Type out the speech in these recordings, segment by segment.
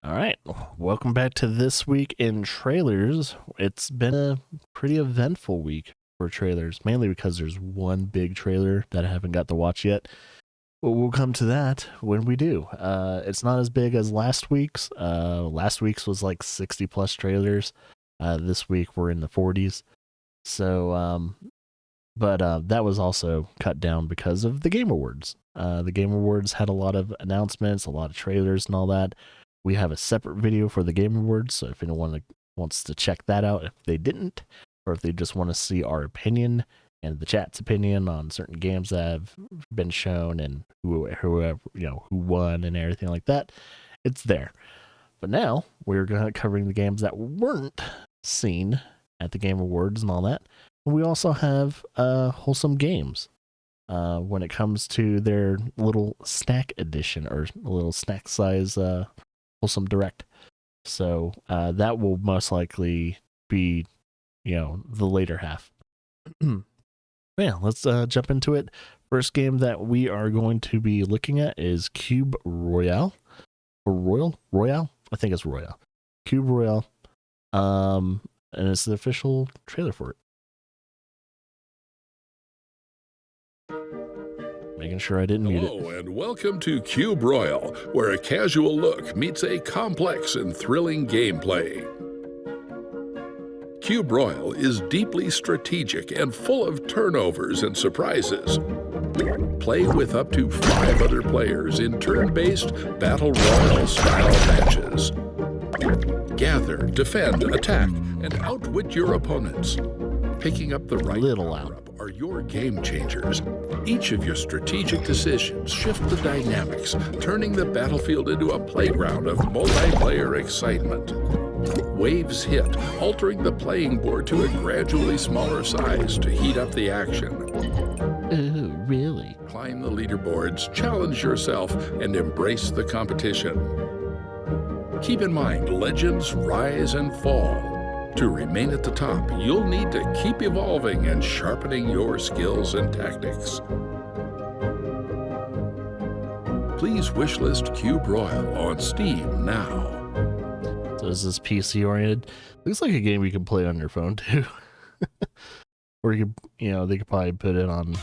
All right, welcome back to This Week in Trailers. It's been a pretty eventful week for trailers, mainly because there's one big trailer that I haven't got to watch yet. But we'll come to that when we do. It's not as big as last week's. Last week's was like 60 plus trailers. This week we're in the 40s. So, but that was also cut down because of the Game Awards. The Game Awards had a lot of announcements, a lot of trailers and all that. We have a separate video for the Game Awards, so if anyone wants to check that out, if they didn't, or if they just want to see our opinion and the chat's opinion on certain games that have been shown and whoever who won and everything like that, it's there. But now we're covering the games that weren't seen at the Game Awards and all that. We also have wholesome games when it comes to their little snack edition or little snack size wholesome direct. So that will most likely be, the later half. Yeah, let's jump into it. First game that we are going to be looking at is Cube Royale. Or Royale? I think it's Royale. Cube Royale. And it's the official trailer for it. Making sure I didn't mute it. Hello and welcome to Cube Royale, where a casual look meets a complex and thrilling gameplay. Cube Royale is deeply strategic and full of turnovers and surprises. Play with up to 5 other players in turn-based Battle Royale style matches. Gather, defend, attack, and outwit your opponents. Picking up the right power-up are your game changers. Each of your strategic decisions shift the dynamics, turning the battlefield into a playground of multiplayer excitement. Waves hit, altering the playing board to a gradually smaller size to heat up the action. Oh, really? Climb the leaderboards, challenge yourself, and embrace the competition. Keep in mind, legends rise and fall. To remain at the top, you'll need to keep evolving and sharpening your skills and tactics. Please wishlist Cube Royale on Steam now. So is this PC oriented? Looks like a game you can play on your phone too. Or you could, they could probably put it on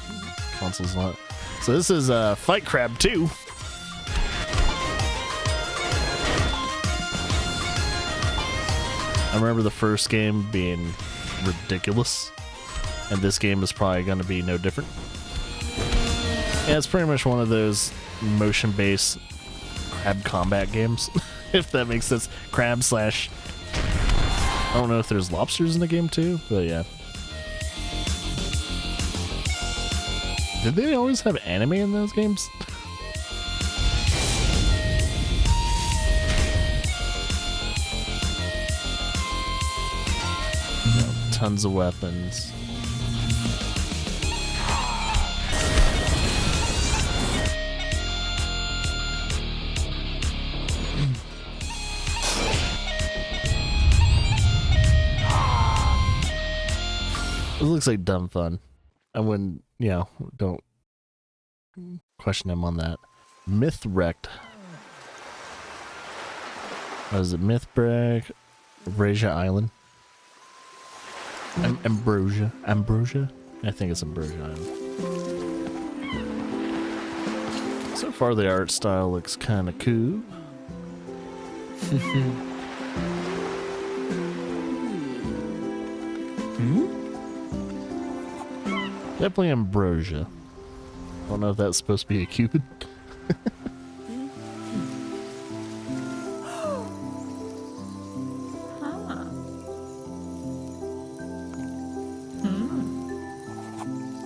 consoles and all that. So this is Fight Crab 2. I remember the first game being ridiculous, and this game is probably going to be no different. Yeah, it's pretty much one of those motion-based crab combat games, if that makes sense. Crab slash... I don't know if there's lobsters in the game too, but yeah. Did they always have anime in those games? Tons of weapons. It looks like dumb fun. I wouldn't, don't question him on that. Myth Wrecked. What is it? Mythwreck, Ambrosia Island. Ambrosia? I think it's Ambrosia Island. So far the art style looks kind of cool. Definitely Ambrosia. I don't know if that's supposed to be a Cupid.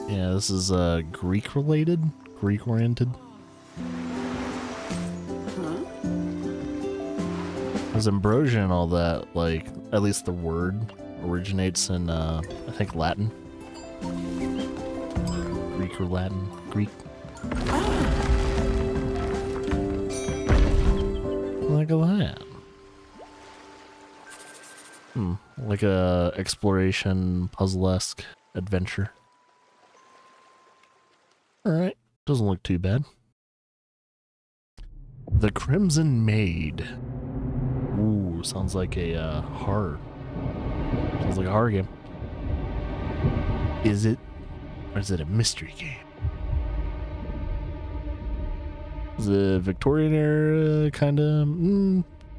Yeah, this is Greek-related? Greek-oriented? Because Ambrosia and all that, like, at least the word originates in, I think, Latin. Greek or Latin? Greek. Like that. Like a exploration, puzzle-esque adventure. Alright, doesn't look too bad. The Crimson Maid. Ooh, sounds like a horror. Sounds like a horror game. Is it? Or is it a mystery game? Is it Victorian era kind of?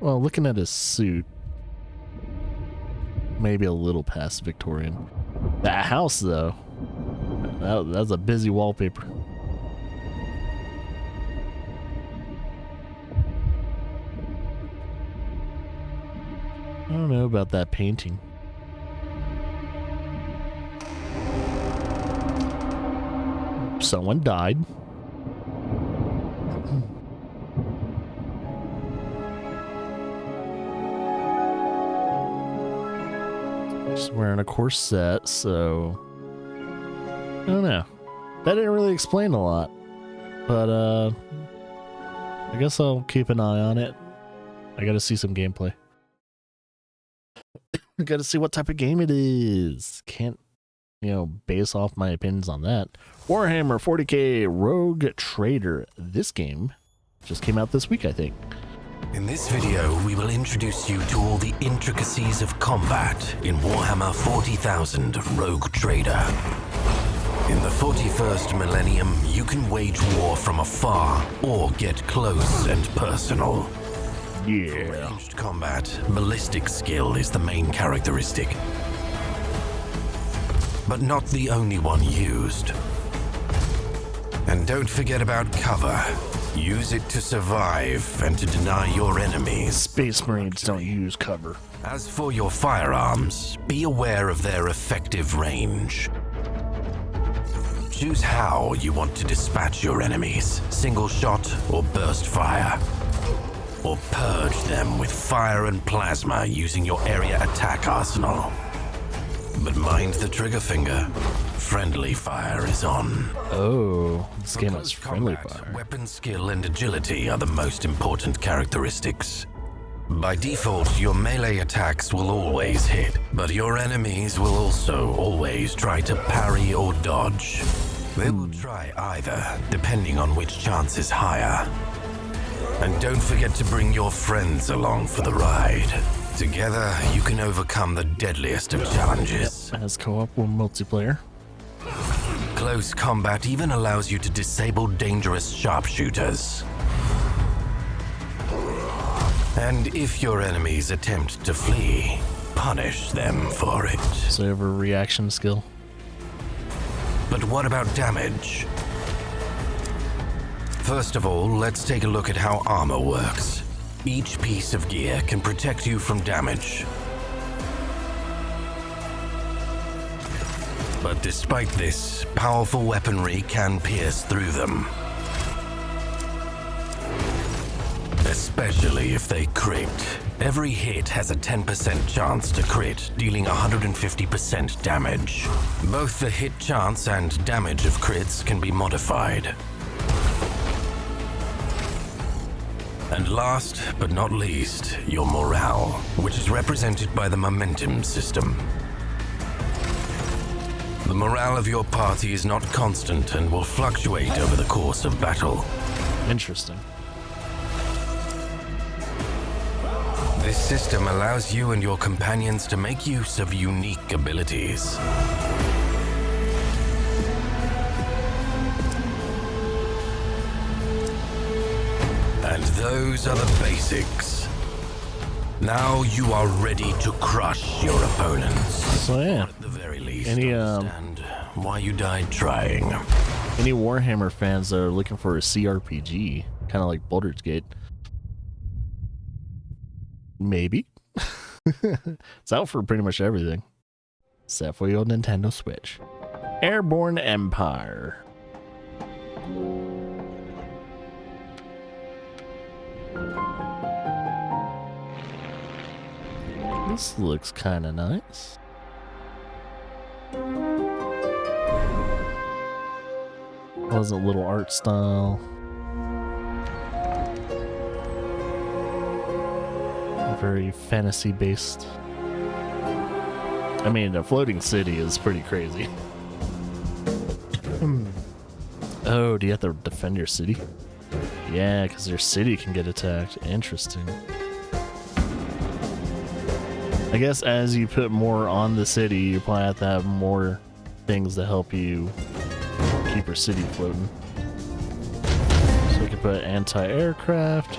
Well, looking at his suit, maybe a little past Victorian. That house, though, that's a busy wallpaper. I don't know about that painting. Someone died. She's wearing a corset, so I don't know. That didn't really explain a lot, but I guess I'll keep an eye on it. I gotta see some gameplay. I gotta see what type of game it is. Can't, base off my opinions on that. Warhammer 40k Rogue Trader. This game just came out this week, I think. In this video, we will introduce you to all the intricacies of combat in Warhammer 40,000 Rogue Trader. In the 41st millennium, you can wage war from afar or get close and personal. Yeah. For ranged combat, ballistic skill is the main characteristic. But not the only one used. And don't forget about cover. Use it to survive and to deny your enemies. Space Marines don't use cover. As for your firearms, be aware of their effective range. Choose how you want to dispatch your enemies, single shot or burst fire. Or purge them with fire and plasma using your area attack arsenal. But mind the trigger finger. Friendly fire is on. Oh, this game has friendly combat, fire. Weapon skill and agility are the most important characteristics. By default, your melee attacks will always hit, but your enemies will also always try to parry or dodge. They will try either, depending on which chance is higher. And don't forget to bring your friends along for the ride. Together, you can overcome the deadliest of challenges. As co-op or multiplayer. Close combat even allows you to disable dangerous sharpshooters. And if your enemies attempt to flee, punish them for it. So you have a reaction skill. But what about damage? First of all, let's take a look at how armor works. Each piece of gear can protect you from damage. But despite this, powerful weaponry can pierce through them. Especially if they crit. Every hit has a 10% chance to crit, dealing 150% damage. Both the hit chance and damage of crits can be modified. And last but not least, your morale, which is represented by the momentum system. The morale of your party is not constant and will fluctuate over the course of battle. Interesting. This system allows you and your companions to make use of unique abilities. And those are the basics. Now you are ready to crush your opponents. So yeah, At the very least, Any, understand why you died trying. any Warhammer fans that are looking for a CRPG, kind of like Baldur's Gate, maybe. It's out for pretty much everything, except for your Nintendo Switch. Airborne Empire. This looks kind of nice. Pleasant little art style. Very fantasy based. I mean, a floating city is pretty crazy. Oh, do you have to defend your city? Yeah, because your city can get attacked. Interesting. I guess as you put more on the city, you probably have to have more things to help you keep your city floating. So you can put anti-aircraft.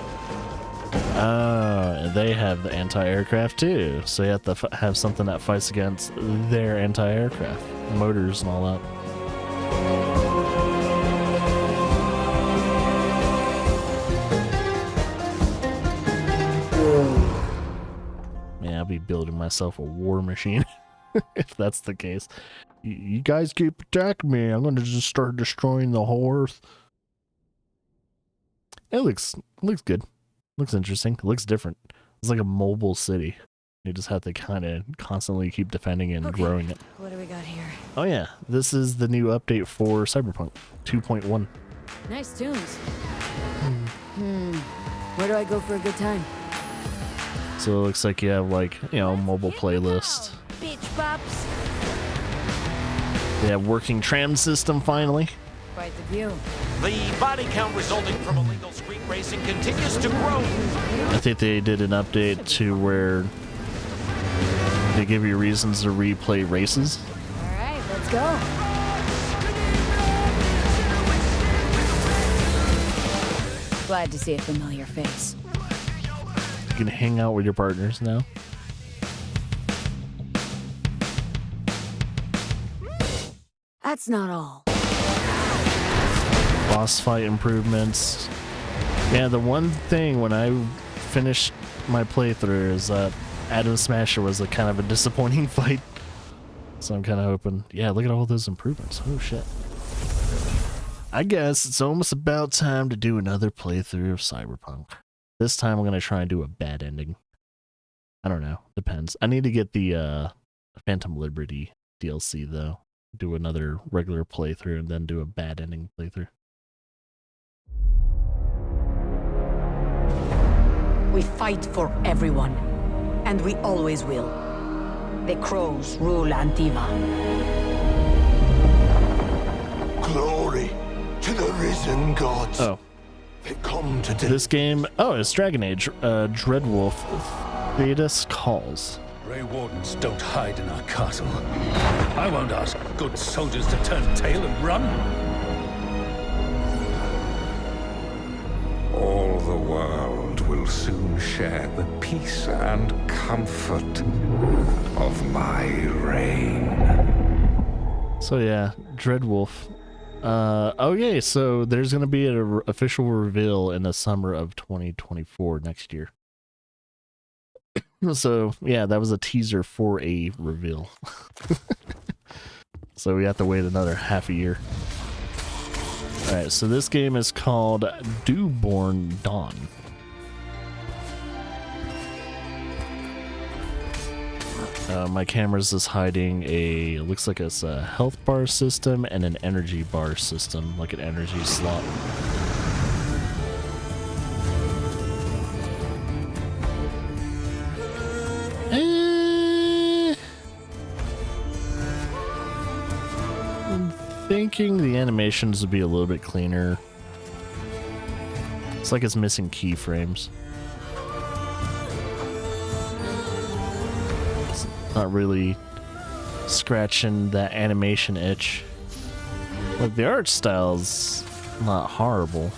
And they have the anti-aircraft too. So you have to have something that fights against their anti-aircraft motors and all that. Yeah, I'll be building myself a war machine if that's the case. You guys keep attacking me. I'm gonna just start destroying the whole Earth. It looks good. Looks interesting. It looks different. It's like a mobile city. You just have to kind of constantly keep defending and growing it. What do we got here? Oh yeah, this is the new update for Cyberpunk 2.1. Nice tunes. Where do I go for a good time? So it looks like you have like, you know, mobile playlist. Beach pops. They have working tram system finally. Quite the view. The body count resulting from illegal street racing continues to grow. I think they did an update to where they give you reasons to replay races. All right, let's go. Glad to see a familiar face. You can hang out with your partners now. That's not all. Boss fight improvements. Yeah, the one thing when I finished my playthrough is that Adam Smasher was a kind of a disappointing fight. So I'm kind of hoping, yeah, look at all those improvements. Oh shit. I guess it's almost about time to do another playthrough of Cyberpunk. This time I'm going to try and do a bad ending. I don't know. Depends. I need to get the Phantom Liberty DLC though. Do another regular playthrough and then do a bad ending playthrough. We fight for everyone, and we always will. The Crows rule Antiva. Glory to the risen gods. Oh. They come to This game, oh, it's Dragon Age. Dreadwolf Thetis Calls. Grey Wardens don't hide in our castle. I won't ask good soldiers to turn tail and run. All the world will soon share the peace and comfort of my reign. So yeah, Dreadwolf. Okay, so there's going to be an official reveal in the summer of 2024 next year. So yeah, that was a teaser for a reveal. So we have to wait another half a year. Alright, so this game is called Dewborn Dawn. My camera's just hiding a, looks like it's a health bar system and an energy bar system, like an energy slot. I'm thinking the animations would be a little bit cleaner. It's like it's missing keyframes. It's not really scratching that animation itch. Like the art style's not horrible.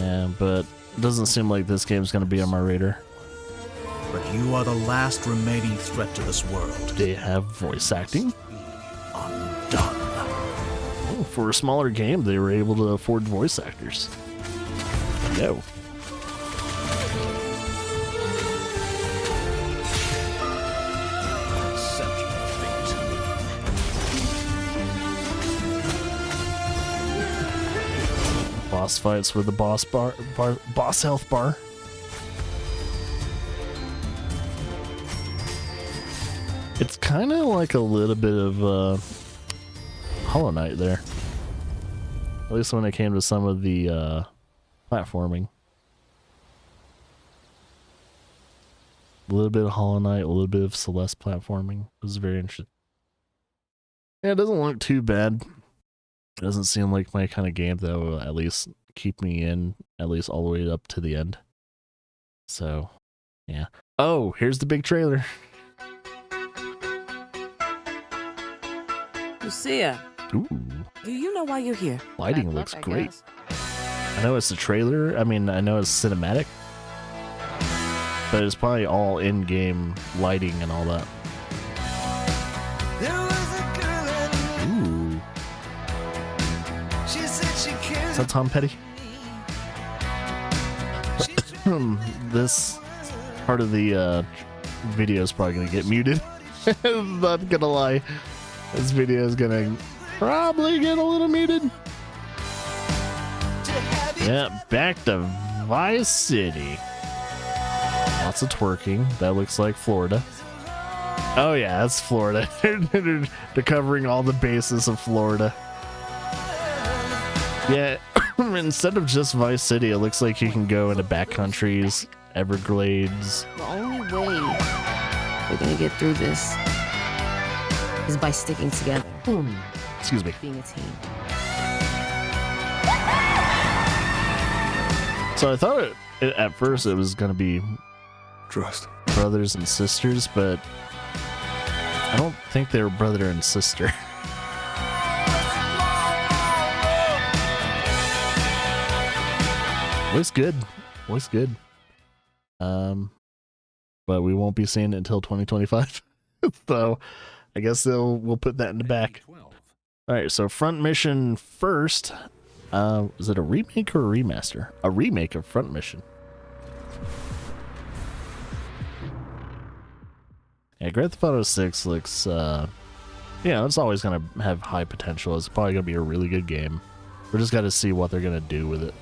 Yeah, but it doesn't seem like this game's gonna be on my radar. But you are the last remaining threat to this world. They have voice acting. Undone. Oh, for a smaller game, they were able to afford voice actors. No. Accept your fate. Boss fights with the boss boss health bar. It's kind of like a little bit of Hollow Knight there. At least when it came to some of the platforming. A little bit of Hollow Knight, a little bit of Celeste platforming. It was very interesting. Yeah, it doesn't look too bad. It doesn't seem like my kind of game that will at least keep me in at least all the way up to the end. So, yeah. Oh, here's the big trailer. Lucia, Ooh, do you know why you're here? lighting looks great. I know it's a trailer. I mean, I know it's cinematic, but it's probably all in-game lighting and all that. Ooh. Is that Tom Petty? This part of the video is probably gonna get muted. I'm not gonna lie. This video is gonna probably get a little muted. Yeah, back to Vice City. Lots of twerking. That looks like Florida. Oh yeah, that's Florida. They're covering all the bases of Florida. Yeah, instead of just Vice City, it looks like you can go into backcountries, Everglades. The only way we're gonna get through this is by sticking together. Excuse me. Being a team. So I thought at first it was going to be Trust. brothers and sisters, but I don't think they were brother and sister. Looks good. Looks good. But we won't be seeing it until 2025. So I guess we'll put that in the back. All right, so front mission first. Is it a remake or a remaster? A remake of Front Mission. Yeah, Grand Theft Auto 6 looks, it's always going to have high potential. It's probably going to be a really good game. We're just got to see what they're going to do with it.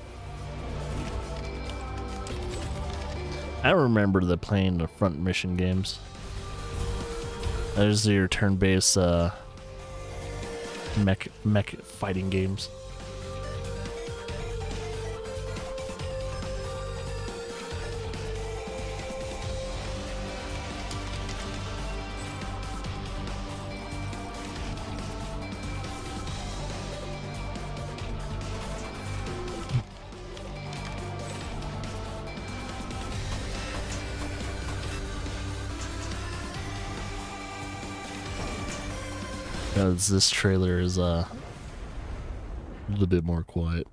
I remember playing the Front Mission games. There's your turn-based mech fighting games. This trailer is a little bit more quiet.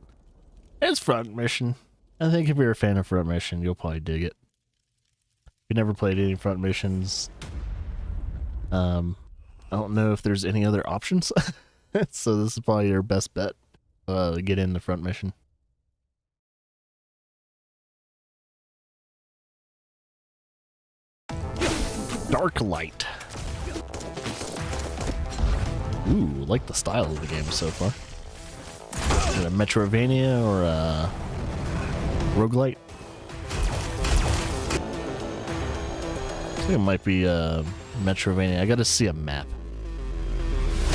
It's Front Mission. I think if you're a fan of Front Mission, you'll probably dig it. If you never played any Front Missions, I don't know if there's any other options. So this is probably your best bet to get in the Front Mission. Dark Light. Ooh, like the style of the game so far. Is it a Metroidvania or a roguelite? I think it might be a Metroidvania. I gotta see a map.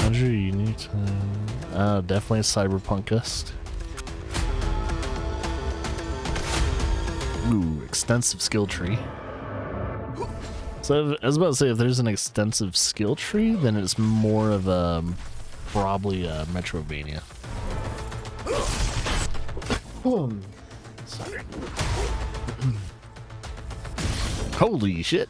Andrew, you need to... definitely Cyberpunk-esque. Ooh, extensive skill tree. So I was about to say, if there's an extensive skill tree, then it's more of a probably a Metroidvania. Sorry. Holy shit!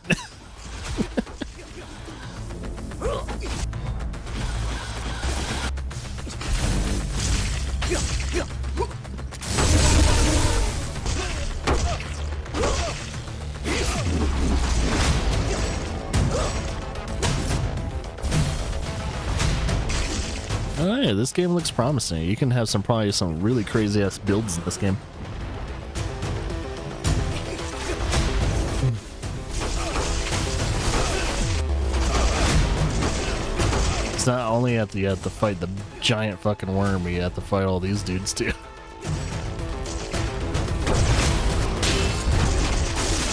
Oh yeah, this game looks promising. You can have probably some really crazy ass builds in this game. It's not only you have to fight the giant fucking worm, you have to fight all these dudes too.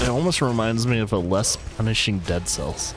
It almost reminds me of a less punishing Dead Cells.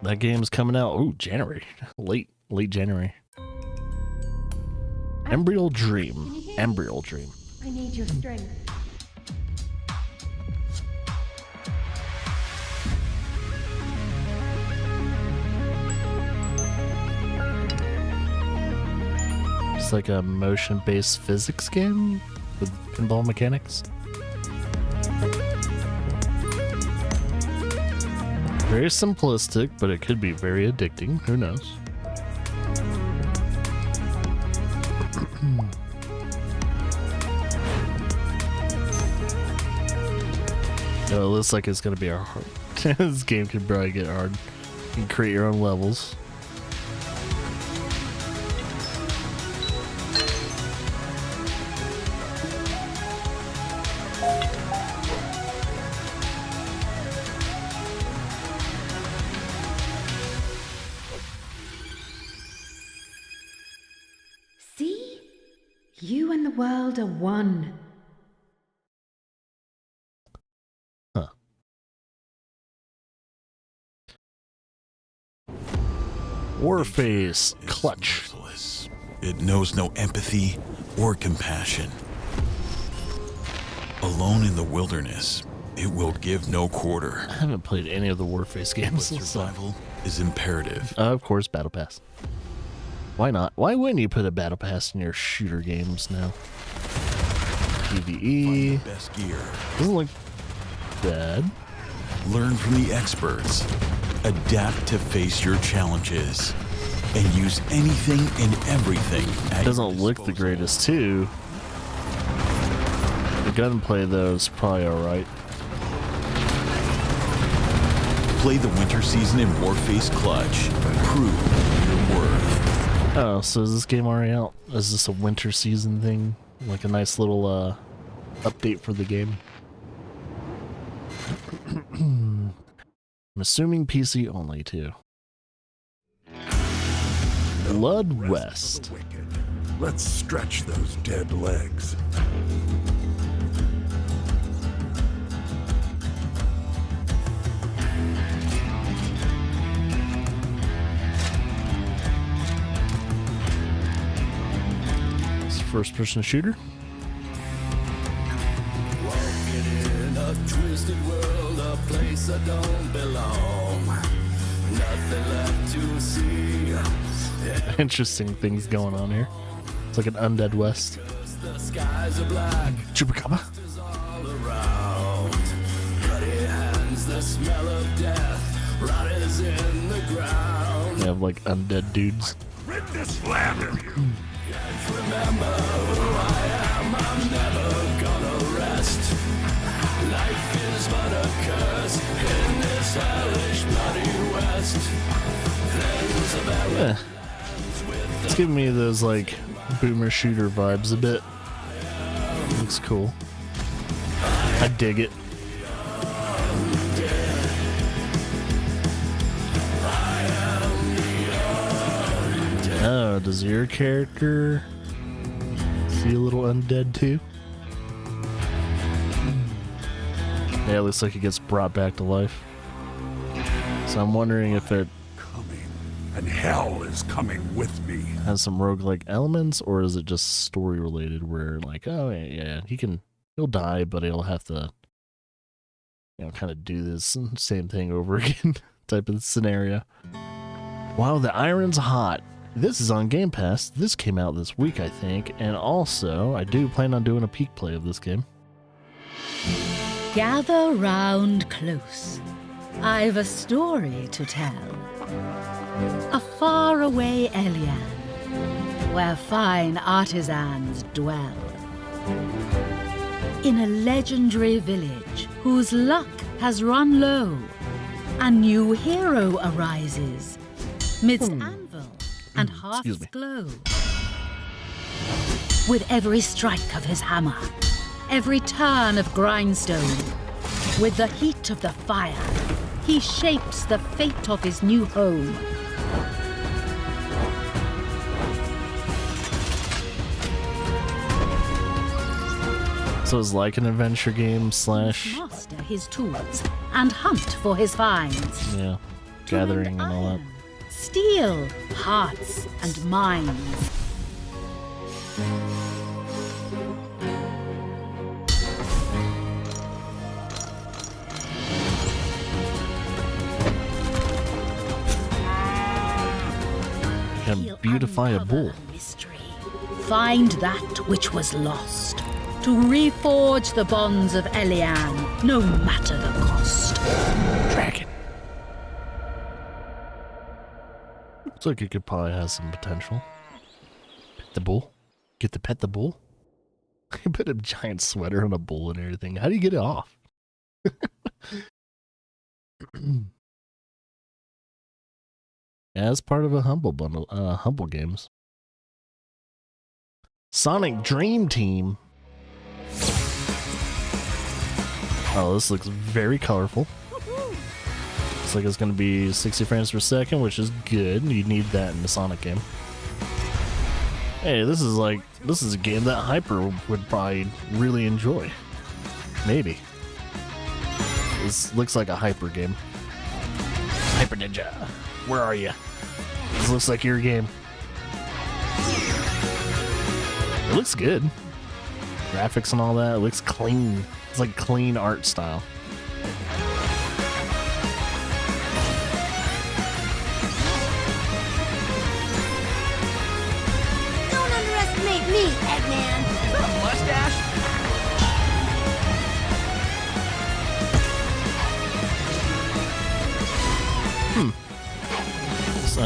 that game's coming out. Oh, January. Late January. Embryo Dream. Embryo Dream. I need your strength. It's like a motion-based physics game with pinball mechanics. Very simplistic, but it could be very addicting. Who knows? It looks like it's gonna be a hard. This game could probably get hard. You can create your own levels. See? You and the world are one. Huh. Warface Clutch. It knows no empathy or compassion. Alone in the wilderness, it will give no quarter. I haven't played any of the Warface games. Survival is imperative. Of course, Battle Pass. Why not? Why wouldn't you put a Battle Pass in your shooter games now? PvE. Find the best gear. Doesn't look bad. Learn from the experts. Adapt to face your challenges. And use anything and everything at It doesn't look the greatest, too. The gunplay, though, is probably alright. Play the winter season in Warface Clutch. Prove your worth. Oh, so is this game already out? Is this a winter season thing? Like a nice little update for the game? I'm assuming PC only, too. Blood West. Let's stretch those dead legs. It's a first-person shooter. Walking in a twisted world, a place I don't belong. Nothing left to see. Interesting things going on here. It's like an Undead West. The skies are black. Chupacabra. All around. Bloody hands, the smell of death. Rot is in the ground. They have like undead dudes. Rid this land of you. Can't remember who I am. I'm never gonna rest. Life is but a curse in this hellish bloody west. There's a very Yeah. It's giving me those like boomer shooter vibes a bit. Looks cool. I dig it. Oh, does your character see a little undead too? Yeah, it looks like it gets brought back to life. So I'm wondering if it And hell is coming with me. has some roguelike elements, or is it just story related where like, oh yeah, he'll die, but he'll have to, kind of do this same thing over again type of scenario. Wow, the iron's hot. This is on Game Pass. This came out this week, I think, and also I do plan on doing a peek play of this game. Gather round close. I've a story to tell. A faraway Elian, where fine artisans dwell. In a legendary village whose luck has run low, a new hero arises midst anvil and hearth's glow. With every strike of his hammer, every turn of grindstone, with the heat of the fire, he shapes the fate of his new home. So it's like an adventure game slash... Master his tools and hunt for his finds. Yeah. gathering and all that. Steel, hearts, and minds. Can beautify a bull. Find that which was lost. To reforge the bonds of Elian, no matter the cost. Dragon. Looks like it could probably have some potential. Pet the bull. Get to pet the bull. You put a giant sweater on a bull and everything. How do you get it off? As part of a humble bundle, humble games. Sonic Dream Team. Oh, this looks very colorful. Looks like it's going to be 60 frames per second, which is good. You need that in the Sonic game. Hey, this is a game that Hyper would probably really enjoy. Maybe. This looks like a Hyper game. Hyper Ninja, where are you? This looks like your game. It looks good. Graphics and all that. It looks clean. It's like clean art style. Don't underestimate me, Eggman. Mustache?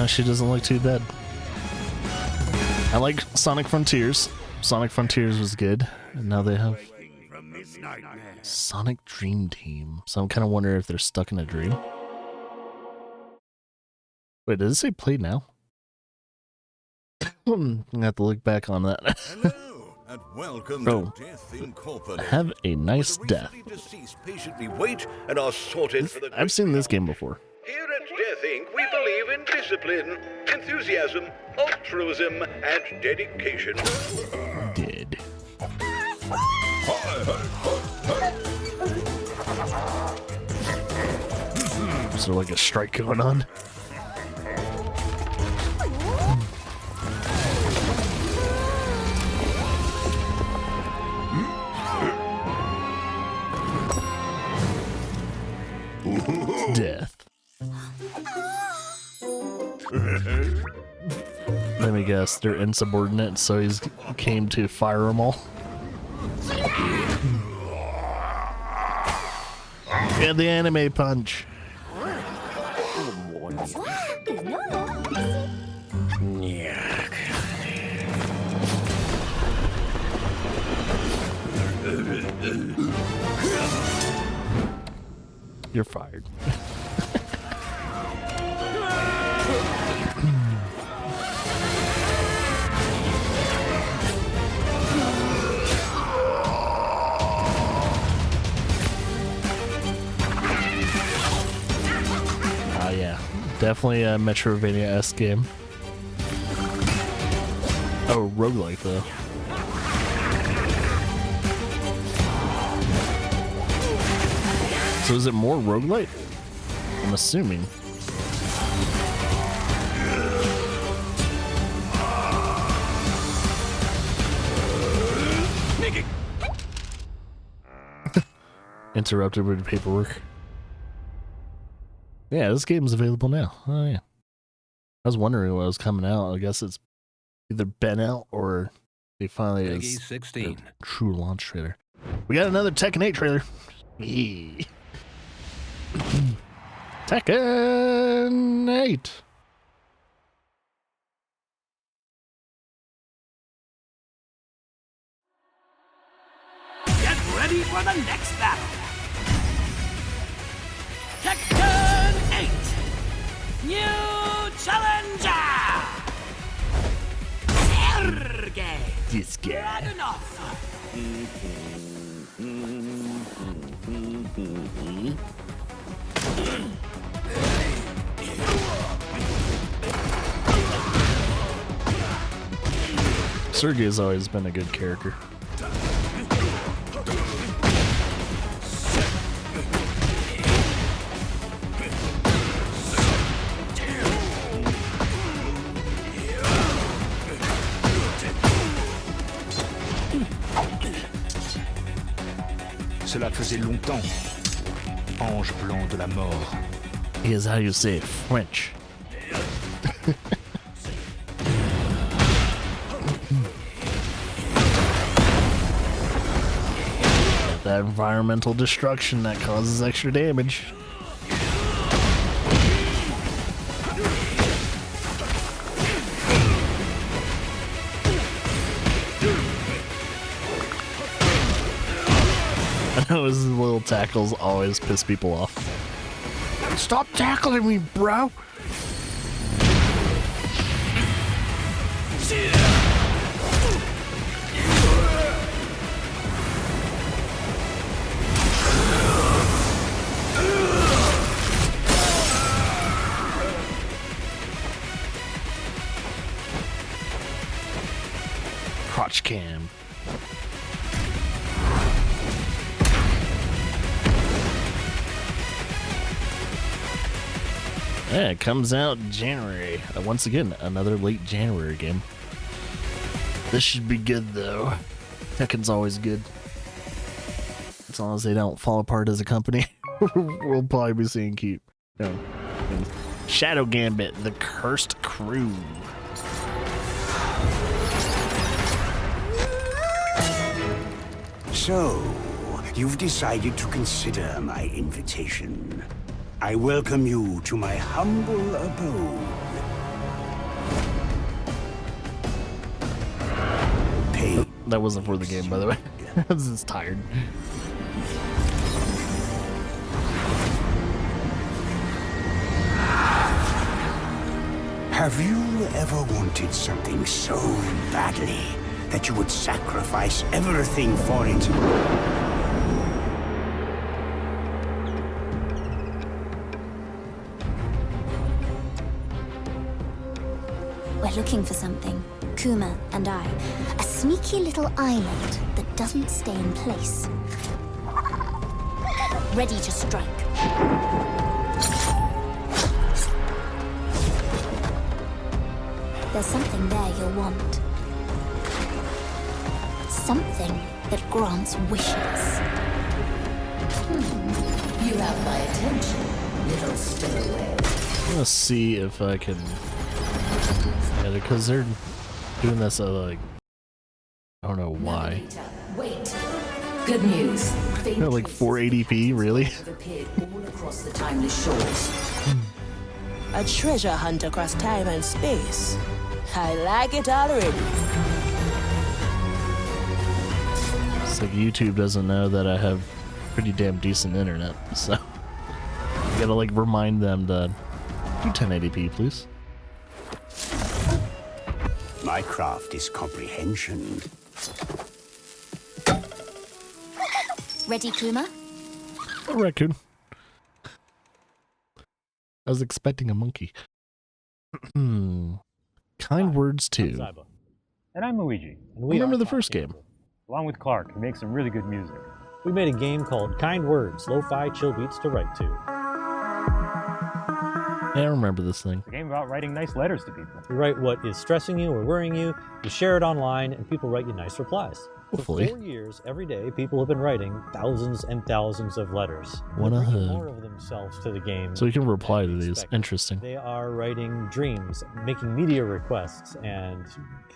She doesn't look too bad. I like Sonic Frontiers. Sonic Frontiers was good. And now they have Sonic Dream Team. So I'm kind of wondering if they're stuck in a dream. Wait, does it say play now? I'm gonna have to look back on that. Hello, and welcome to Death Incorporated. Have a nice death. Patiently wait and are sorted for the I've seen this game before. Here at Death Inc., we believe in discipline, enthusiasm, altruism, and dedication. Dead. Is there like a strike going on? Death. Let me guess, they're insubordinate, so he's came to fire them all. Yeah, the anime punch. You're fired. Yeah, definitely a Metroidvania-esque game. Oh, roguelike though. So is it more roguelite? I'm assuming. Interrupted with paperwork. Yeah, this game's available now. Oh yeah. I was wondering when it was coming out. I guess it's either been out or they finally is 16 true launch trailer. We got another Tekken 8 trailer. Yeah. Tekken 8. Get ready for the next battle. Tekken 8. New challenger. Sergei. This guy. Sergei has always been a good character. Cela faisait longtemps. Ange blanc de la mort. Here's how you say French. That environmental destruction that causes extra damage. I know his little tackles always piss people off. Stop tackling me, bro! Crotch cam. Yeah, it comes out January. Once again, another late January game. This should be good though. Tekken's always good. As long as they don't fall apart as a company, we'll probably be seeing keep. No. Shadow Gambit, the Cursed Crew. So, you've decided to consider my invitation. I welcome you to my humble abode. That wasn't for the game, by the way. I was just tired. Have you ever wanted something so badly that you would sacrifice everything for it? We're looking for something, Kuma and I. A sneaky little island that doesn't stay in place. Ready to strike. There's something there you'll want. Something that grants wishes. You have my attention, little stowaway. I'm gonna see if I can get it, because they're doing this at like, I don't know why. Wait. Good news. They're like 480p, really? Appeared all across the timeless shores. A treasure hunt across time and space. I like it already. It's like YouTube doesn't know that I have pretty damn decent internet, so you gotta like remind them to do 1080p, please. My craft is comprehension. Ready, Kuma? A raccoon. I was expecting a monkey. Kind Words 2. And I'm Luigi. And we remember the first game. Along with Clark, who makes some really good music. We made a game called Kind Words, lo-fi chill beats to write to. Yeah, I remember this thing. It's a game about writing nice letters to people. You write what is stressing you or worrying you, you share it online, and people write you nice replies. Hopefully. For 4 years, every day, people have been writing thousands and thousands of letters. What a bringing hug. more of themselves to the game. So you can reply to these. Interesting. They are writing dreams, making media requests, and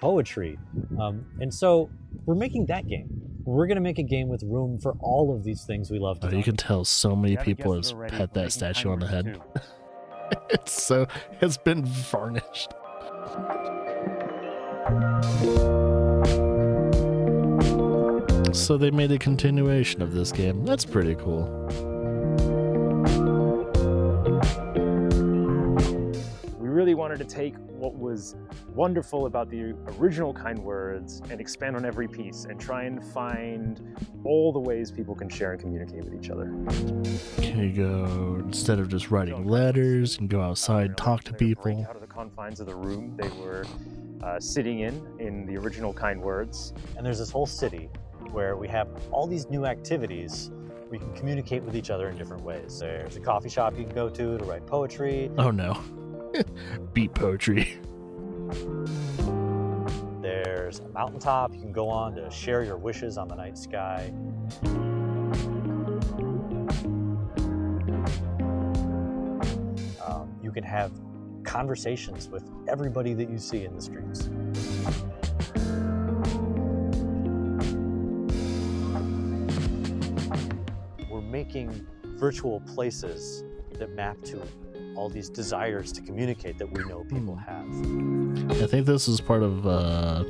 poetry. And so we're making that game. We're going to make a game with room for all of these things we love to do. You can tell so many people have pet that statue on the head. It's been varnished. So they made a continuation of this game. That's pretty cool. We really wanted to take what was wonderful about the original Kind Words and expand on every piece and try and find all the ways people can share and communicate with each other. Can you go, instead of just writing letters, you can go outside, talk to people. Out of the confines of the room they were sitting in the original Kind Words. And there's this whole city where we have all these new activities where you can communicate with each other in different ways. There's a coffee shop you can go to write poetry. Oh no. Beat poetry. There's a mountaintop you can go on to share your wishes on the night sky. you can have conversations with everybody that you see in the streets. We're making virtual places that map to all these desires to communicate that we know people have. I think this is part of I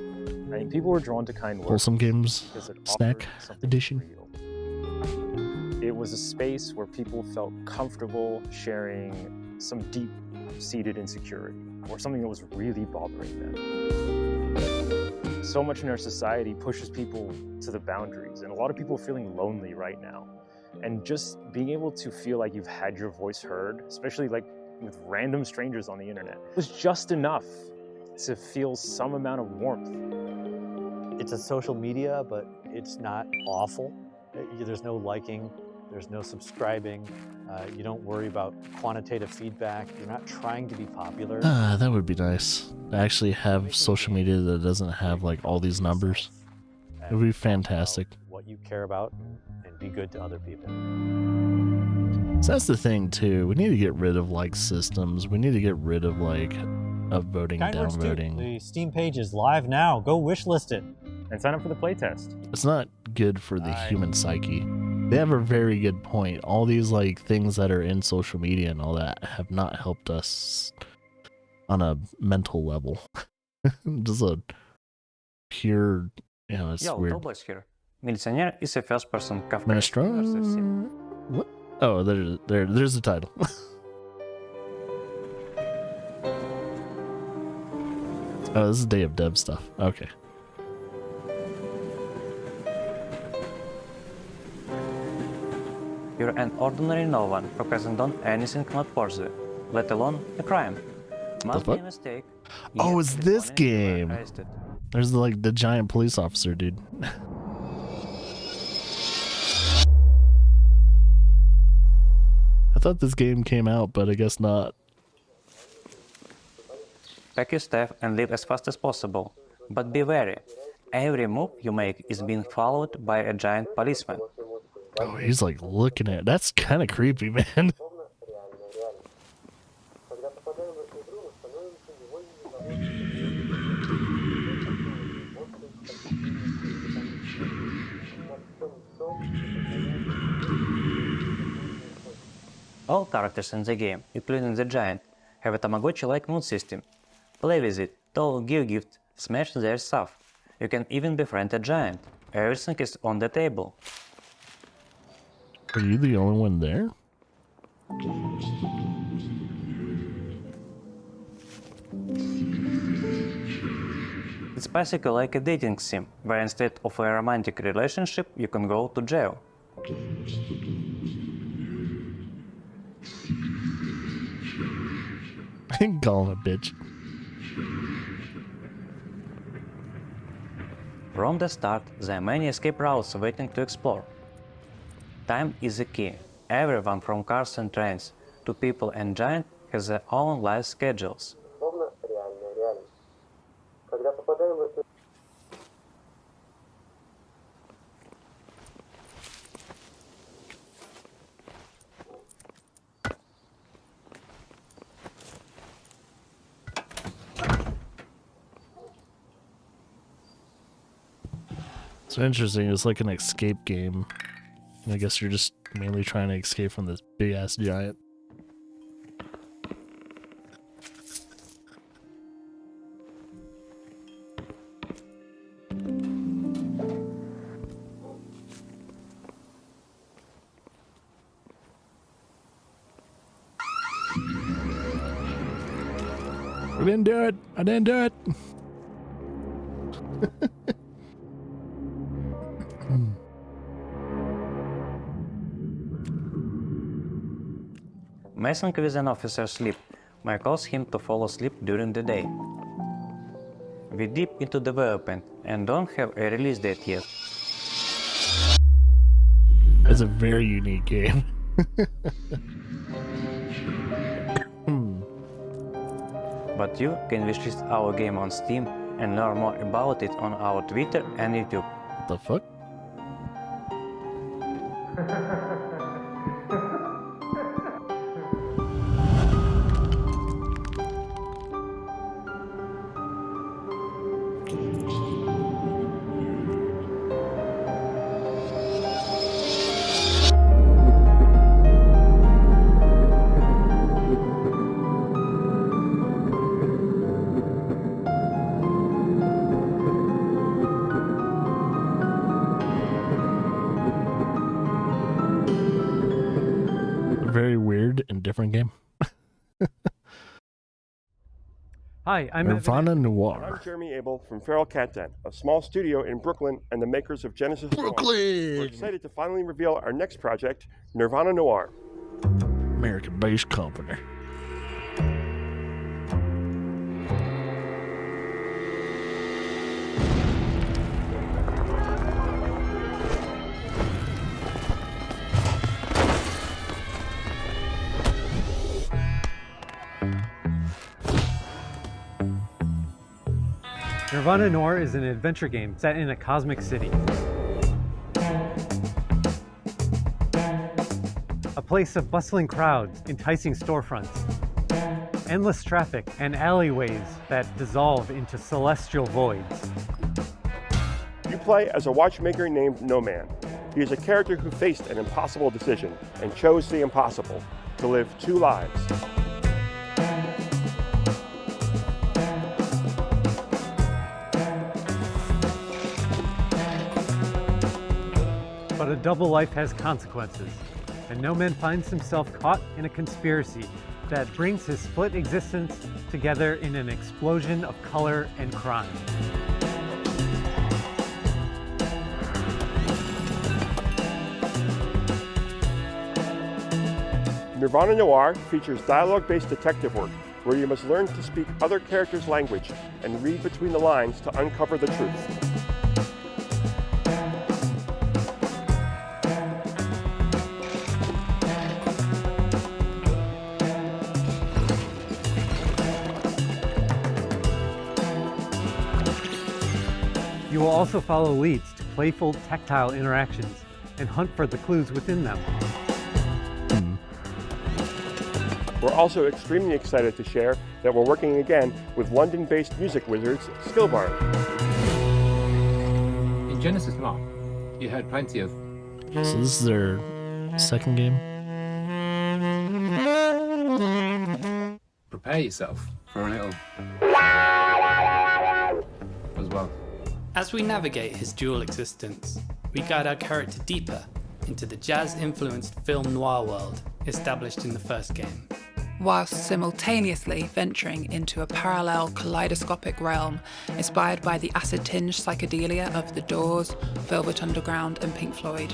think people were drawn to Kind Words Wholesome Games because it Snack offered something Edition. real. It was a space where people felt comfortable sharing some deep-seated insecurity or something that was really bothering them. So much in our society pushes people to the boundaries, and a lot of people are feeling lonely right now. And just being able to feel like you've had your voice heard, especially like with random strangers on the internet, was just enough to feel some amount of warmth. It's a social media, but it's not awful. There's no liking, there's no subscribing. You don't worry about quantitative feedback. You're not trying to be popular. That would be nice. To actually have social media that doesn't have like all these numbers. It would be fantastic. What you care about and be good to other people. So that's the thing too. We need to get rid of like systems. We need to get rid of like upvoting, Kindwords 2, downvoting. the Steam page is live now. Go wishlist it. And sign up for the playtest. It's not good for the human psyche. They have a very good point. All these like things that are in social media and all that have not helped us on a mental level. Just a pure, you know, it's weird. Here. Militsioner is a first-person Kafka. Minestrone? What? Oh, there's the title. Oh, this is Day of Dev stuff. Okay. You're an ordinary no one who hasn't done anything noteworthy, let alone a crime. Must be a mistake. Oh, it's this game. There's like the giant police officer, dude. I thought this game came out, but I guess not. Pack your stuff and leave as fast as possible. But be wary. Every move you make is being followed by a giant policeman. Oh, he's like looking at it. That's kind of creepy, man. All characters in the game, including the giant, have a Tamagotchi-like mood system. Play with it, toll, give gift, smash their stuff. You can even befriend a giant. Everything is on the table. Are you the only one there? It's basically like a dating sim, where instead of a romantic relationship, you can go to jail. Call him a bitch. From the start, there are many escape routes waiting to explore. Time is the key. Everyone from cars and trains to people and giants has their own life schedules. It's interesting. It's like an escape game. I guess you're just mainly trying to escape from this big ass giant. I didn't do it. I didn't do it. Messing with an officer's sleep may cause him to fall asleep during the day. We're deep into development and don't have a release date yet. It's a very unique game. But you can wishlist our game on Steam and learn more about it on our Twitter and YouTube. What the fuck? different game. Hi, I'm Nirvana And Noir. I'm Jeremy Abel from Feral Cat Den, a small studio in Brooklyn and the makers of Genesis. Brooklyn! We're excited to finally reveal our next project, Nirvana Noir. American-based company. Nirvana Noir is an adventure game set in a cosmic city. A place of bustling crowds, enticing storefronts, endless traffic, and alleyways that dissolve into celestial voids. You play as a watchmaker named No Man. He is a character who faced an impossible decision and chose the impossible, to live 2 lives. But a double life has consequences, and No Man finds himself caught in a conspiracy that brings his split existence together in an explosion of color and crime. Nirvana Noir features dialogue-based detective work, where you must learn to speak other characters' language and read between the lines to uncover the truth. You will also follow leads to playful tactile interactions and hunt for the clues within them. We're also extremely excited to share that we're working again with London-based music wizards Skillbarn. In Genesis Mark, you had plenty of... So this is their second game? Prepare yourself for a little... as well. As we navigate his dual existence, we guide our character deeper into the jazz-influenced film noir world established in the first game, whilst simultaneously venturing into a parallel kaleidoscopic realm inspired by the acid-tinged psychedelia of The Doors, Velvet Underground and Pink Floyd.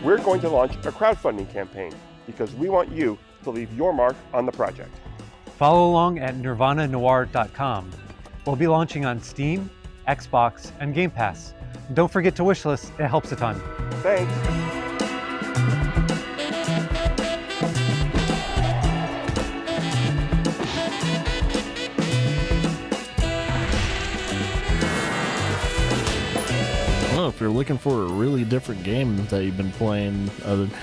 We're going to launch a crowdfunding campaign because we want you to leave your mark on the project. Follow along at nirvananoir.com. We'll be launching on Steam, Xbox, and Game Pass. Don't forget to wishlist, it helps a ton. Thanks. Well, if you're looking for a really different game that you've been playing,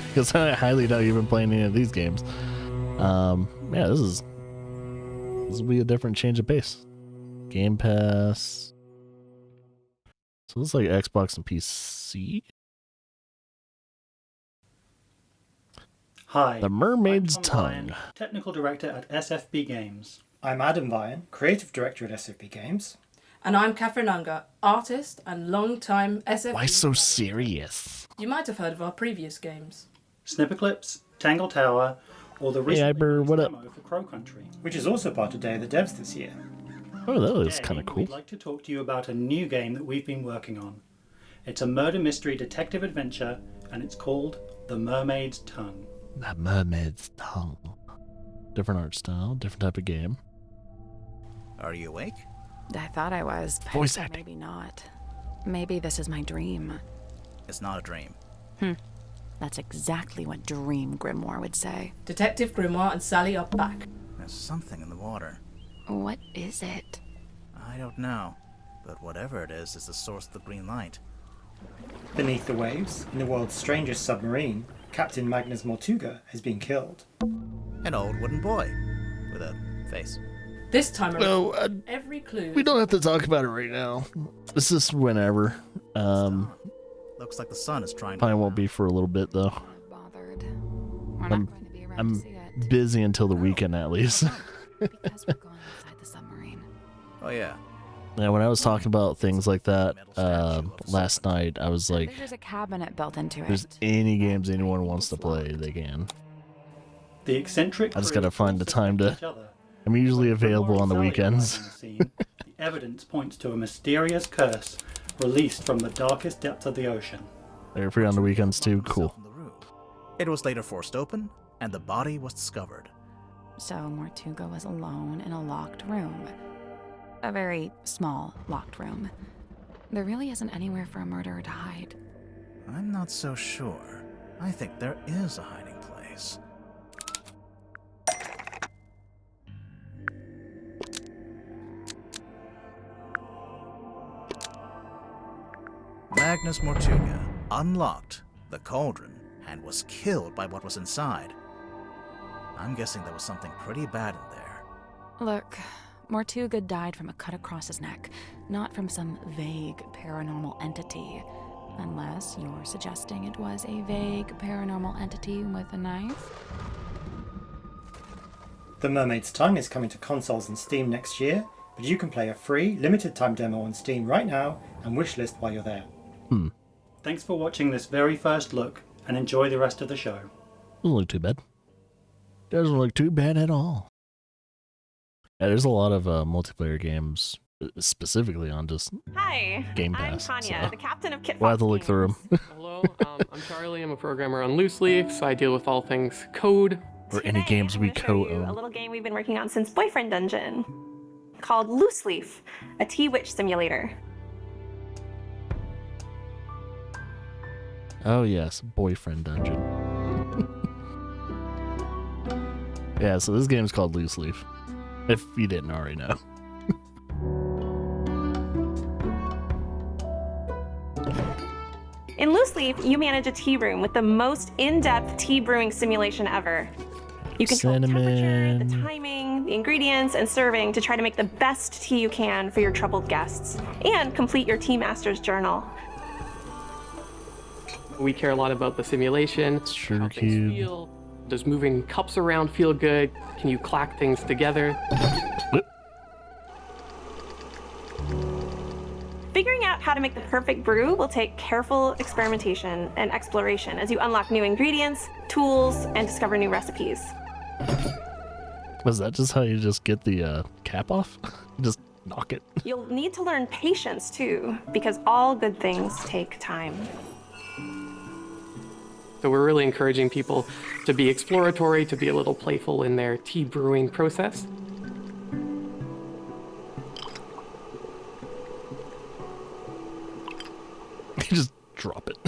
because I highly doubt you've been playing any of these games, yeah, this will be a different change of pace. Game Pass. So this is like Xbox and PC. Hi, The Mermaid's I'm Tom Tongue. Ryan, Technical Director at SFB Games. I'm Adam Ryan, Creative Director at SFB Games. And I'm Catherine Unger, artist and long-time SFB. Why so serious? You might have heard of our previous games. Snipperclips, Tangle Tower, or the Hey, recently Iber, what up? demo for Crow Country, which is also part of Day of the Devs this year. Oh, that was Today, kind of cool. We'd like to talk to you about a new game that we've been working on. It's a murder mystery detective adventure, and it's called The Mermaid's Tongue. The Mermaid's Tongue. Different art style, different type of game. Are you awake? I thought I was, but Voice acting. maybe not. Maybe this is my dream. It's not a dream. That's exactly what Dream Grimoire would say. Detective Grimoire and Sally are back. There's something in the water. What is it? I don't know, but whatever it is the source of the green light. Beneath the waves, in the world's strangest submarine, Captain Magnus Mortuga has been killed. An old wooden boy with a face. This time around, No, every clue... we don't have to talk about it right now. This is whenever. Looks like the sun is trying to... Probably won't be for a little bit though. We're not going to be around to see it. Busy until the weekend at least. Because we're going inside the submarine. Oh yeah. Yeah, when I was talking about things like that last night, I was like, There's a cabinet built into if there's it. any games anyone wants to play, they can. The eccentric I just crew gotta find the time to. each other. I'm usually When available on the Sally weekends. arrive on the scene, the evidence points to a mysterious curse released from the darkest depths of the ocean. They're free on the weekends too. Cool. It was later forced open, and the body was discovered. So Mortuga was alone in a locked room. A very small locked room. There really isn't anywhere for a murderer to hide. I'm not so sure. I think there is a hiding place. Magnus Mortuga unlocked the cauldron and was killed by what was inside. I'm guessing there was something pretty bad in there. Look, Mortuga died from a cut across his neck, not from some vague paranormal entity. Unless you're suggesting it was a vague paranormal entity with a knife? The Mermaid's Tongue is coming to consoles and Steam next year, but you can play a free, limited-time demo on Steam right now and wishlist while you're there. Thanks for watching this very first look, and enjoy the rest of the show. Doesn't look too bad. Doesn't look too bad at all. Yeah, there's a lot of multiplayer games, specifically on just Hi, Game Pass. I'm Tanya, so the captain of Kit we'll have Fox to look through them. Hello, I'm Charlie. I'm a programmer on Loose Leaf, so I deal with all things code. Or any games we A co-own. little game we've been working on since Boyfriend Dungeon, called Loose Leaf, a T-Witch simulator. Oh yes, Boyfriend Dungeon. Yeah, so this game's called Loose Leaf. If you didn't already know. In Loose Leaf, you manage a tea room with the most in-depth tea brewing simulation ever. You control the temperature, the timing, the ingredients, and serving to try to make the best tea you can for your troubled guests, and complete your Tea Master's journal. We care a lot about the simulation, how things feel. Does moving cups around feel good? Can you clack things together? Figuring out how to make the perfect brew will take careful experimentation and exploration as you unlock new ingredients, tools, and discover new recipes. Was that just how you just get the cap off? Just knock it. You'll need to learn patience too, because all good things take time. So we're really encouraging people to be exploratory, to be a little playful in their tea brewing process. You just drop it.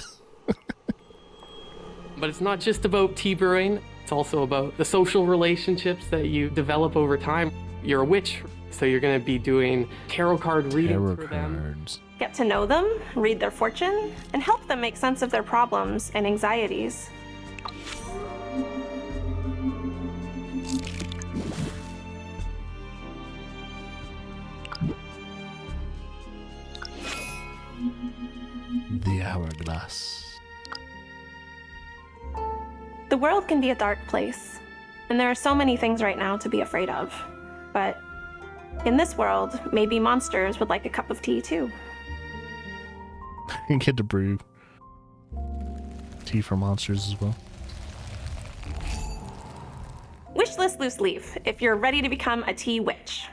But it's not just about tea brewing, it's also about the social relationships that you develop over time. You're a witch, so you're going to be doing tarot card readings for them. Get to know them, read their fortune, and help them make sense of their problems and anxieties. The hourglass. The world can be a dark place, and there are so many things right now to be afraid of. But in this world, maybe monsters would like a cup of tea too. You get to brew tea for monsters as well. Wishlist Loose Leaf if you're ready to become a tea witch.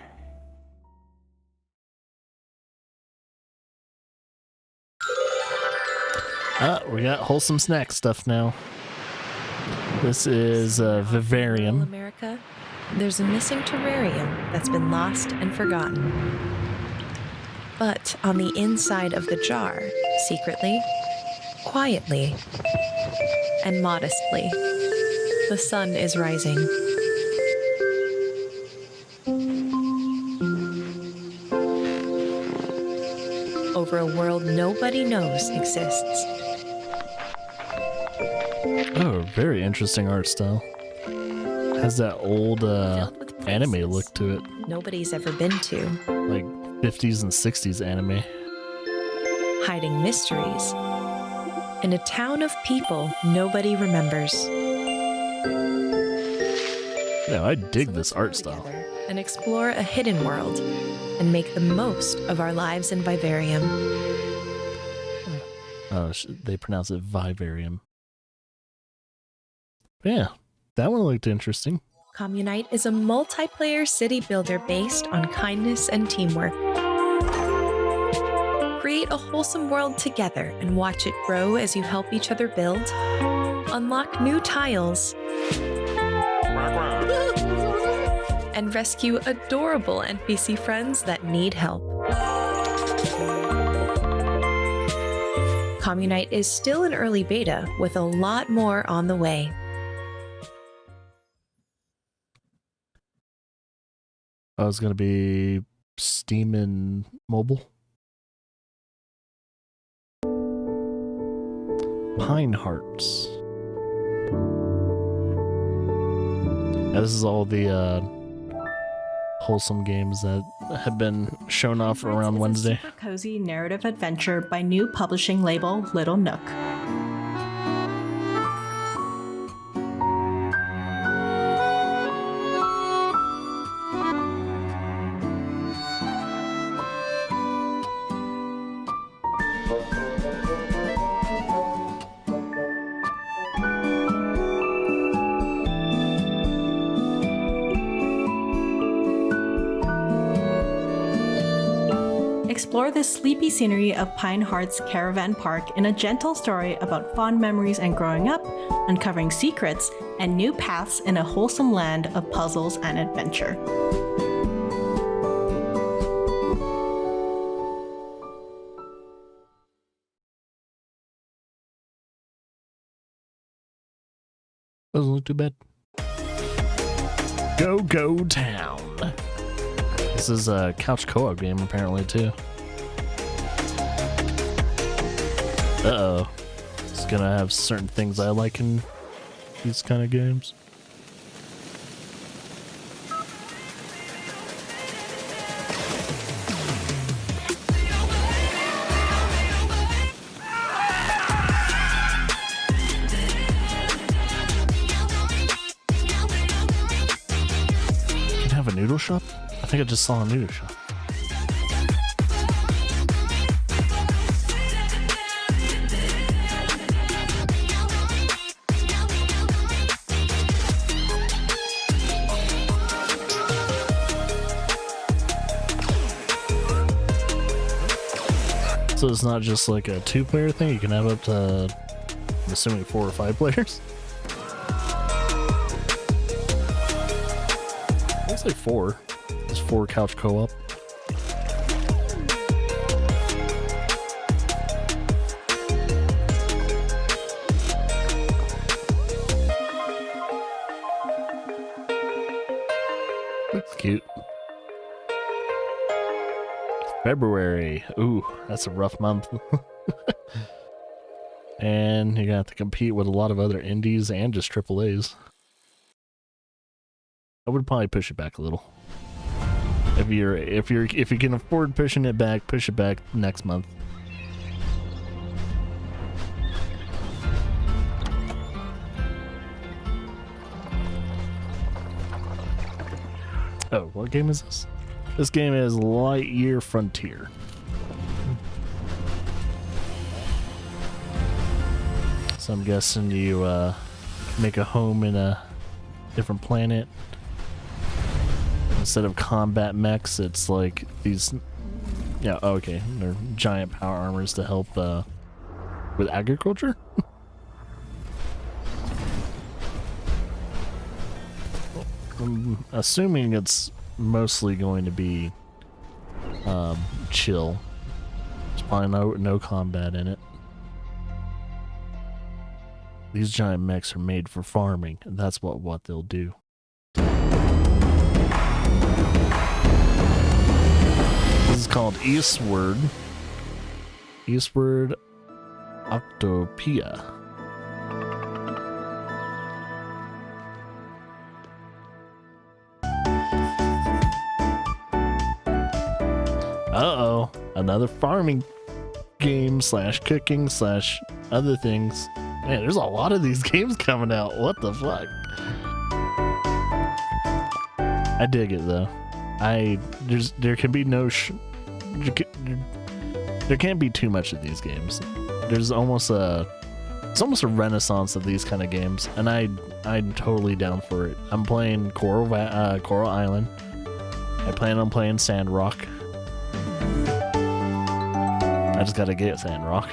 We got wholesome snack stuff now. This is Vivarium. America, there's a missing terrarium that's been lost and forgotten. But on the inside of the jar, secretly, quietly, and modestly, the sun is rising. Over a world nobody knows exists. Oh, very interesting art style. Has that old anime look to it. Nobody's ever been to. Like 50s and 60s anime. Hiding mysteries. In a town of people nobody remembers. Yeah, I dig this art style. And explore a hidden world and make the most of our lives in Vivarium. Oh, they pronounce it Vivarium. Yeah, That one looked interesting. Communite is a multiplayer city builder based on kindness and teamwork. Create a wholesome world together and watch it grow as you help each other build. Unlock new tiles. And rescue adorable NPC friends that need help. Communite is still in early beta with a lot more on the way. Oh, it's going to be Steam and mobile. Pine Hearts. Now, this is all the wholesome games that have been shown off around Wednesday. Super cozy narrative adventure by new publishing label Little Nook. Explore the sleepy scenery of Pine Hearts Caravan Park in a gentle story about fond memories and growing up, uncovering secrets, and new paths in a wholesome land of puzzles and adventure. Doesn't look too bad. Go Town. This is a couch co-op game apparently too. Uh-oh. It's gonna have certain things I like in these kind of games. You can have a noodle shop? I think I just saw a noodle shop. So it's not just like a 2-player thing, you can have up to, I'm assuming, 4 or 5 players? Looks like 4. There's 4 couch co-op. Looks cute. February. Ooh, that's a rough month. And you're gonna have to compete with a lot of other indies and just AAAs. I would probably push it back a little. If you can afford pushing it back, push it back next month. Oh, what game is this? This game is Lightyear Frontier. So I'm guessing you make a home in a different planet. Instead of combat mechs, it's like these... Yeah, okay. They're giant power armors to help with agriculture? I'm assuming it's mostly going to be chill. There's probably no combat in it. These giant mechs are made for farming, and that's what they'll do. This is called Eastward. Eastward Octopia. Uh-oh, another farming game / cooking / other things. Man, there's a lot of these games coming out. What the fuck? I dig it though. There can be no there can't be too much of these games. There's almost a It's almost a renaissance of these kind of games, and I'm totally down for it. I'm playing Coral Island. I plan on playing Sandrock. I just gotta get Sandrock.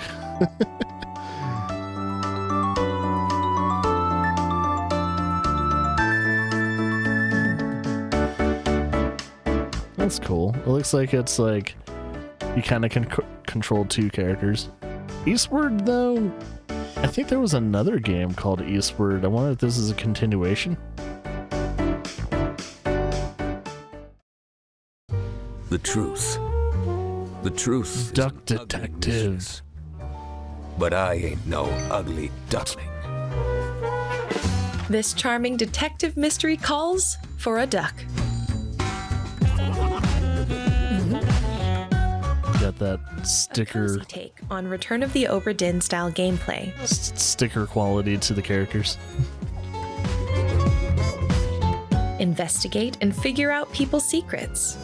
That's cool. It looks like it's like you kind of can control two characters. Eastward, though, I think there was another game called Eastward. I wonder if this is a continuation. The truth. The truth. Duck detectives. But I ain't no ugly duckling. This charming detective mystery calls for a duck. Got that sticker take on Return of the Obra Dinn style gameplay. Sticker quality to the characters. Investigate and figure out people's secrets.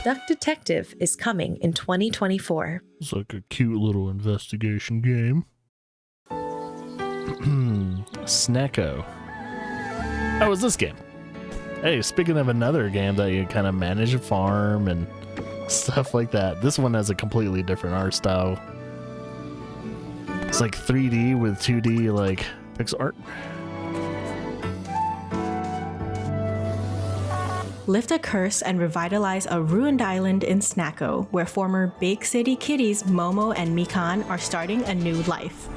Duck Detective is coming in 2024. It's like a cute little investigation game. Snacko. Oh, it's this game. Hey, speaking of another game that you kind of manage a farm and stuff like that, this one has a completely different art style. It's like 3D with 2D like pixel art. Lift a curse and revitalize a ruined island in Snacko, where former Big City kitties Momo and Mikan are starting a new life.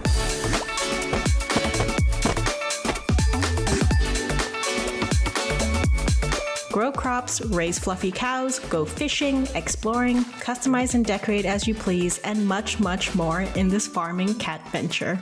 Grow crops, raise fluffy cows, go fishing, exploring, customize and decorate as you please, and much, much more in this farming cat venture.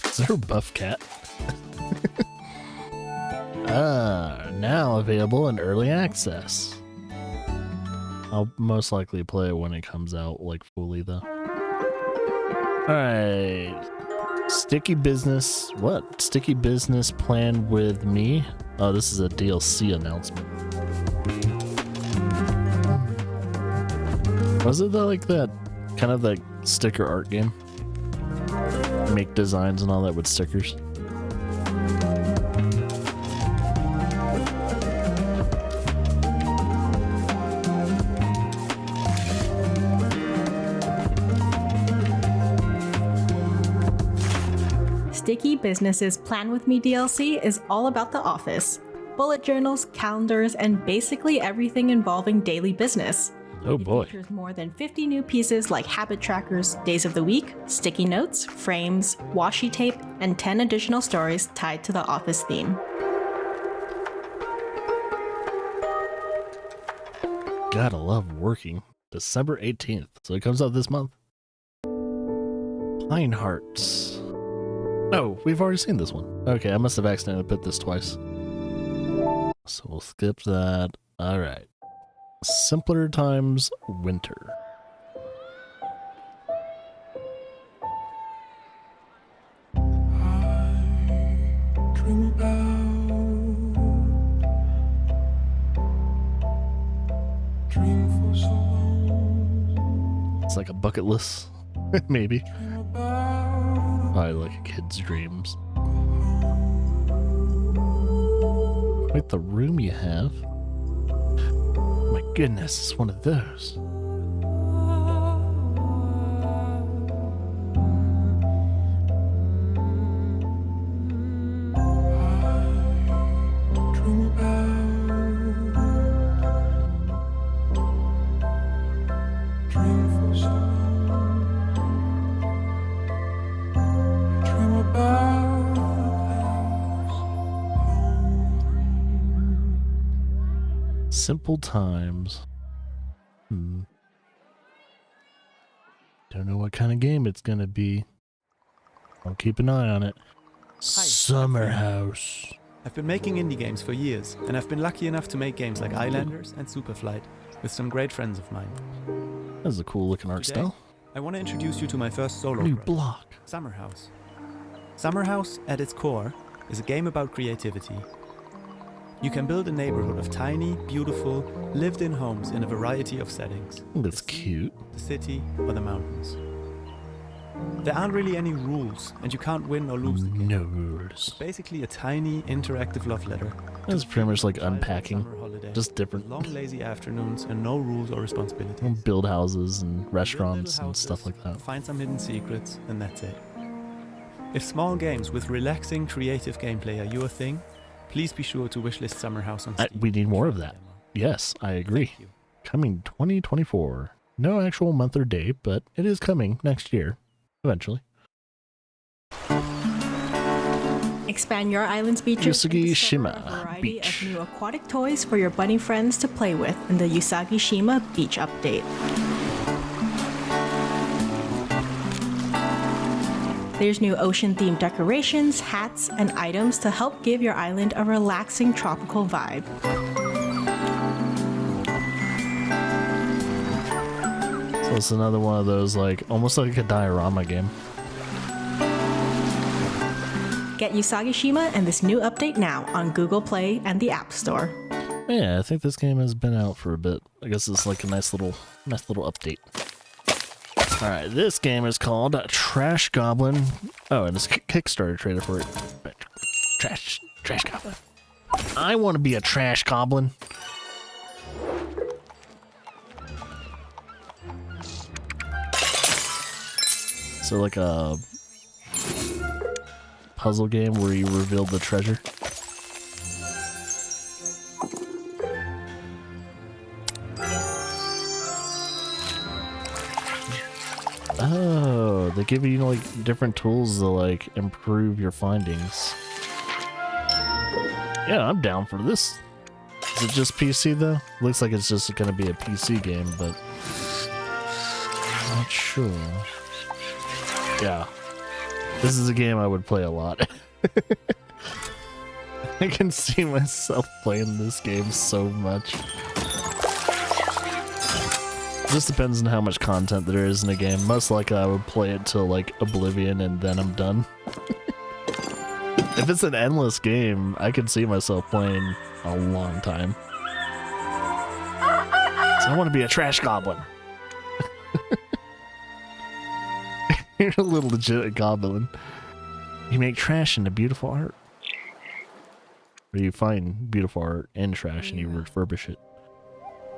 Is there a buff cat? Now available in early access. I'll most likely play it when it comes out, like fully though. Alright. Sticky Business. What? Sticky Business Plan with Me? Oh, this is a DLC announcement. Was it like that kind of like sticker art game? Make designs and all that with stickers. Sticky Business's Plan With Me DLC is all about the office. Bullet journals, calendars, and basically everything involving daily business. Oh boy. It features more than 50 new pieces like habit trackers, days of the week, sticky notes, frames, washi tape, and 10 additional stories tied to the office theme. Gotta love working. December 18th, so it comes out this month. Pine Hearts. Oh, we've already seen this one. Okay, I must have accidentally put this twice. So we'll skip that. Alright. Simpler Times Winter. Dream for so long. It's like a bucket list, maybe. Probably like a kid's dreams. Quite the room you have. My goodness, it's one of those. Simple Times. Don't know what kind of game it's gonna be. I'll keep an eye on it. Summer House. I've been making indie games for years, and I've been lucky enough to make games like Islanders and Superflight with some great friends of mine. That's a cool looking art Today, style. I want to introduce you to my first solo New project, block. Summer House. Summer House, at its core, is a game about creativity. You can build a neighborhood of tiny, beautiful, lived-in homes in a variety of settings. That's cute. The city or the mountains. There aren't really any rules, and you can't win or lose the game. No rules. It's basically a tiny, interactive love letter. It's pretty much like unpacking, just different. Long, lazy afternoons and no rules or responsibilities. We'll build houses and restaurants and stuff like that. Find some hidden secrets, and that's it. If small games with relaxing, creative gameplay are your thing, please be sure to wishlist Summer House on Steam. We need more of that. Yes, I agree. Coming 2024. No actual month or date, but it is coming next year. Eventually. Expand your island's beaches and discover Shima a variety Beach. of new aquatic toys for your bunny friends to play with in the Usagi Shima Beach Update. There's new ocean-themed decorations, hats, and items to help give your island a relaxing tropical vibe. So it's another one of those, like, almost like a diorama game. Get Usagi Shima and this new update now on Google Play and the App Store. Yeah, I think this game has been out for a bit. I guess it's like a nice little update. All right, this game is called Trash Goblin. Oh, and it's a Kickstarter trailer for it. Trash Goblin. I want to be a Trash Goblin. So like a puzzle game where you reveal the treasure. Oh, they give you like different tools to like improve your findings. Yeah, I'm down for this. Is it just PC though? Looks like it's just gonna be a PC game, but not sure. Yeah, this is a game I would play a lot. I can see myself playing this game so much. Just depends on how much content there is in a game. Most likely I would play it till like Oblivion and then I'm done. If it's an endless game, I could see myself playing a long time. So I want to be a Trash Goblin. You're a little legit goblin. You make trash into beautiful art. Or you find beautiful art and trash and you refurbish it.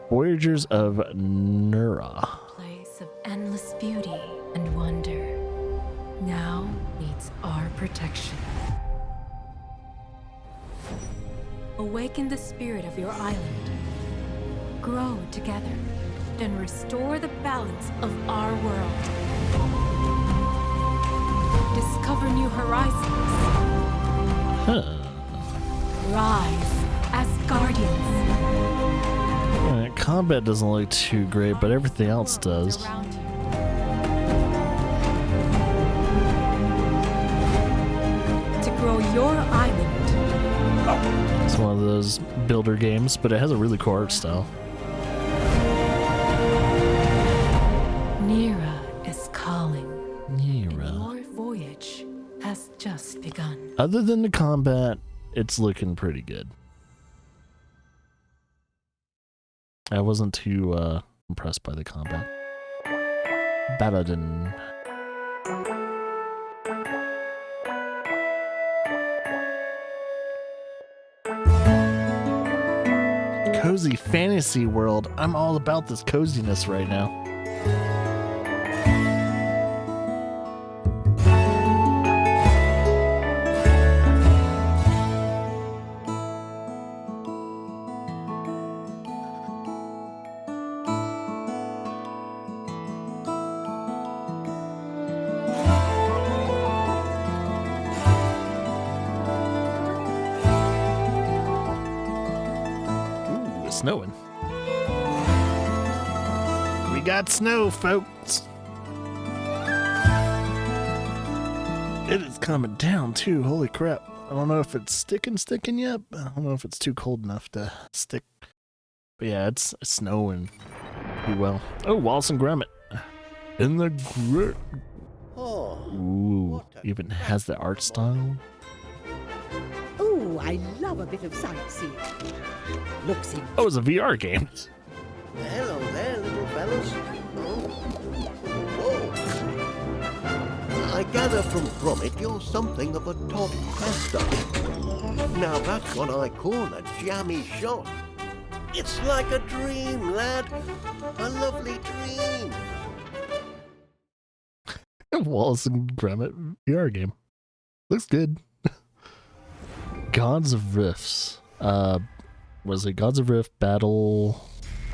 Voyagers of Nura. Place of endless beauty and wonder now needs our protection. Awaken the spirit of your island. Grow together and restore the balance of our world. Discover new horizons. Rise as guardians. Alright, combat doesn't look too great, but everything else does. To grow your island. It's one of those builder games, but it has a really cool art style. Nira is calling. Nira. Your voyage has just begun. Other than the combat, it's looking pretty good. I wasn't too impressed by the combat. Baladin. Cozy fantasy world. I'm all about this coziness right now. Snowing. We got snow, folks. coming down too. Holy crap. I don't know if it's sticking yet. But I don't know if it's too cold enough to stick. But yeah, it's snowing pretty well. Oh, Wallace and Gromit. In the grit. Ooh, even has the art style. Oh, I love a bit of sightseeing. Looks in. Oh, it's a VR game. Hello there, little fellas. Whoa. I gather from Gromit you're something of a top caster. Now that's what I call a jammy shot. It's like a dream, lad. A lovely dream. Wallace and Gromit VR game. Looks good. Gods of Rifts. Was it Gods of Rift Battle?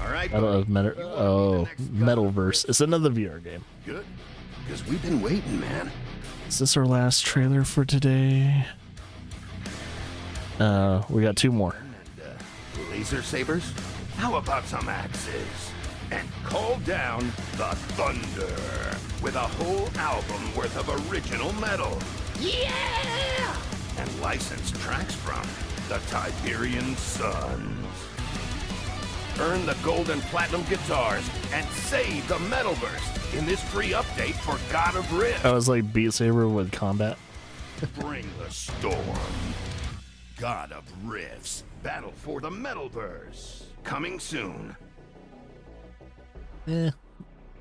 All right, Battle of Metalverse. It's another VR game. Good, because we've been waiting, man. Is this our last trailer for today? We got 2 more. Laser sabers? How about some axes? And call down the thunder with a whole album worth of original metal. Yeah! And licensed tracks from the Tiberian Suns. Earn the gold and platinum guitars and save the Metalverse in this free update for God of Rift. I was like Beat Saber with combat. Bring the storm. God of Rifts. Battle for the Metalverse. Coming soon. I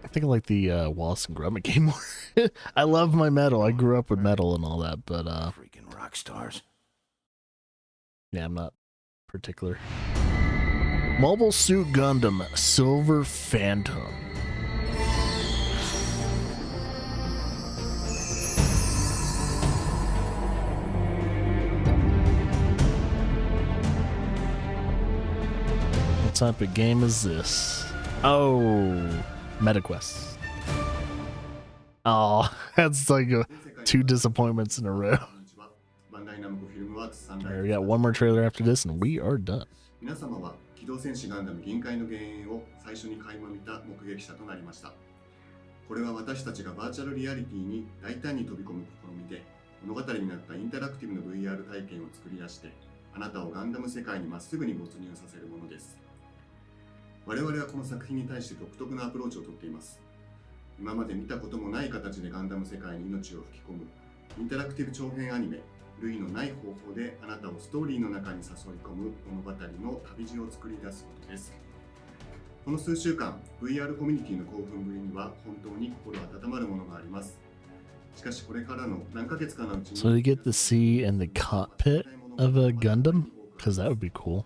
think I like the Wallace and Gromit game more. I love my metal. I grew up with metal and all that, but freaking rock stars. Yeah, I'm not particular. Mobile Suit Gundam Silver Phantom. What type of game is this? Oh, MetaQuest. Oh, that's like 2 disappointments in a row. Alright, we got 1 more trailer after this and we are done. 皆様は機動戦士ガンダム銀塊の幻影を最初に垣間見た目撃者となりました。これは私たちがバーチャルリアリティに大胆に飛び込む試みで物語になったインタラクティブな VR 体験を作り出してあなたをガンダム世界にまっすぐに没入させるものです。我々はこの作品に対して独特なアプローチをとっています。今まで見たこともない形でガンダム世界に命を吹き込むインタラクティブ長編アニメ類のない方法であなたをストーリーの中に誘い込む物語の旅路を作り出すことです。この数週間 VR コミュニティの興奮ぶりには本当に心温まるものがあります。しかしこれからの何ヶ月かのうちに So they get to see in the cockpit of a Gundam? Because that would be cool.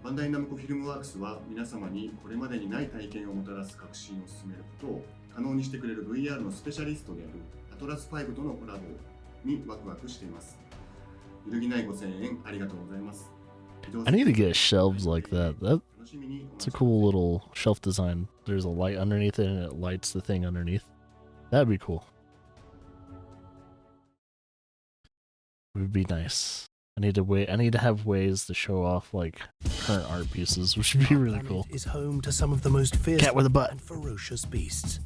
バンダイナムコフィルムワークスは皆様にこれまでにない体験をもたらす革新を進めることを可能にしてくれる VR のスペシャリストであるアトラス5とのコラボにワクワクしています。揺るぎないご声援ありがとうございます。 I need to get shelves like that. That's a cool little shelf design. There's a light underneath it and it lights the thing underneath. That'd be cool. It would be nice. I need to have ways to show off like current art pieces, which would be really cool. Is home to some of the most fierce Cat with a butt. And ferocious beasts.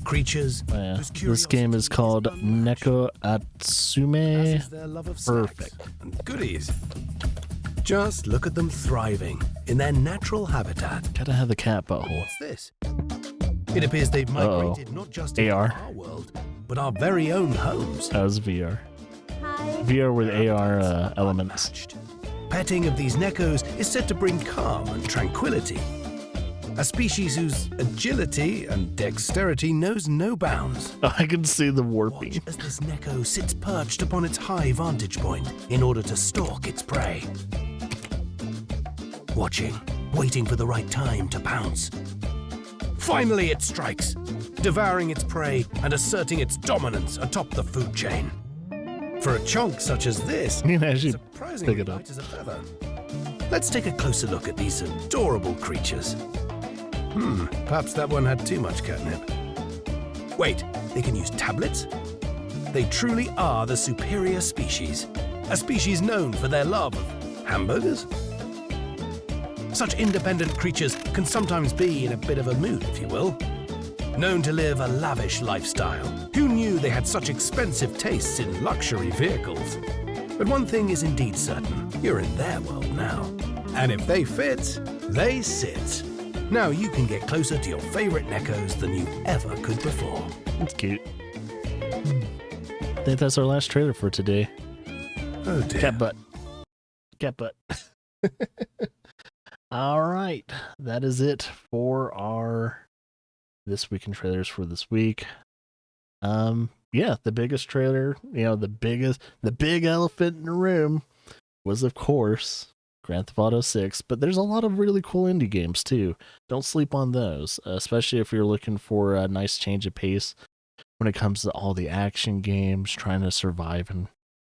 Creatures. Oh, yeah. This game is called Neko Atsume. Perfect. And goodies. Just look at them thriving in their natural habitat. Gotta have the cat butthole. What's this? It appears they've migrated not just into AR. our world, but our very own homes. That was VR. VR with AR elements. Petting of these Nekos is said to bring calm and tranquility. A species whose agility and dexterity knows no bounds. Oh, I can see the warping. Watch as this Neko sits perched upon its high vantage point in order to stalk its prey. Watching, waiting for the right time to pounce. Finally it strikes, devouring its prey and asserting its dominance atop the food chain. For a chunk such as this, you can actually surprisingly pick it up. light as a feather. Let's take a closer look at these adorable creatures. Perhaps that one had too much catnip. Wait, they can use tablets? They truly are the superior species. A species known for their love of hamburgers? Such independent creatures can sometimes be in a bit of a mood, if you will. known to live a lavish lifestyle. Who knew they had such expensive tastes in luxury vehicles? But one thing is indeed certain, you're in their world now. And if they fit, they sit. Now you can get closer to your favorite Neckos than you ever could before. That's cute. I think that's our last trailer for today. Oh dear. Cat butt. Cat butt. All right. That is it for our This Week in Trailers for this week. Yeah, the biggest trailer, the big elephant in the room was, of course, Grand Theft Auto 6, but there's a lot of really cool indie games too. Don't sleep on those, especially if you're looking for a nice change of pace when it comes to all the action games, trying to survive in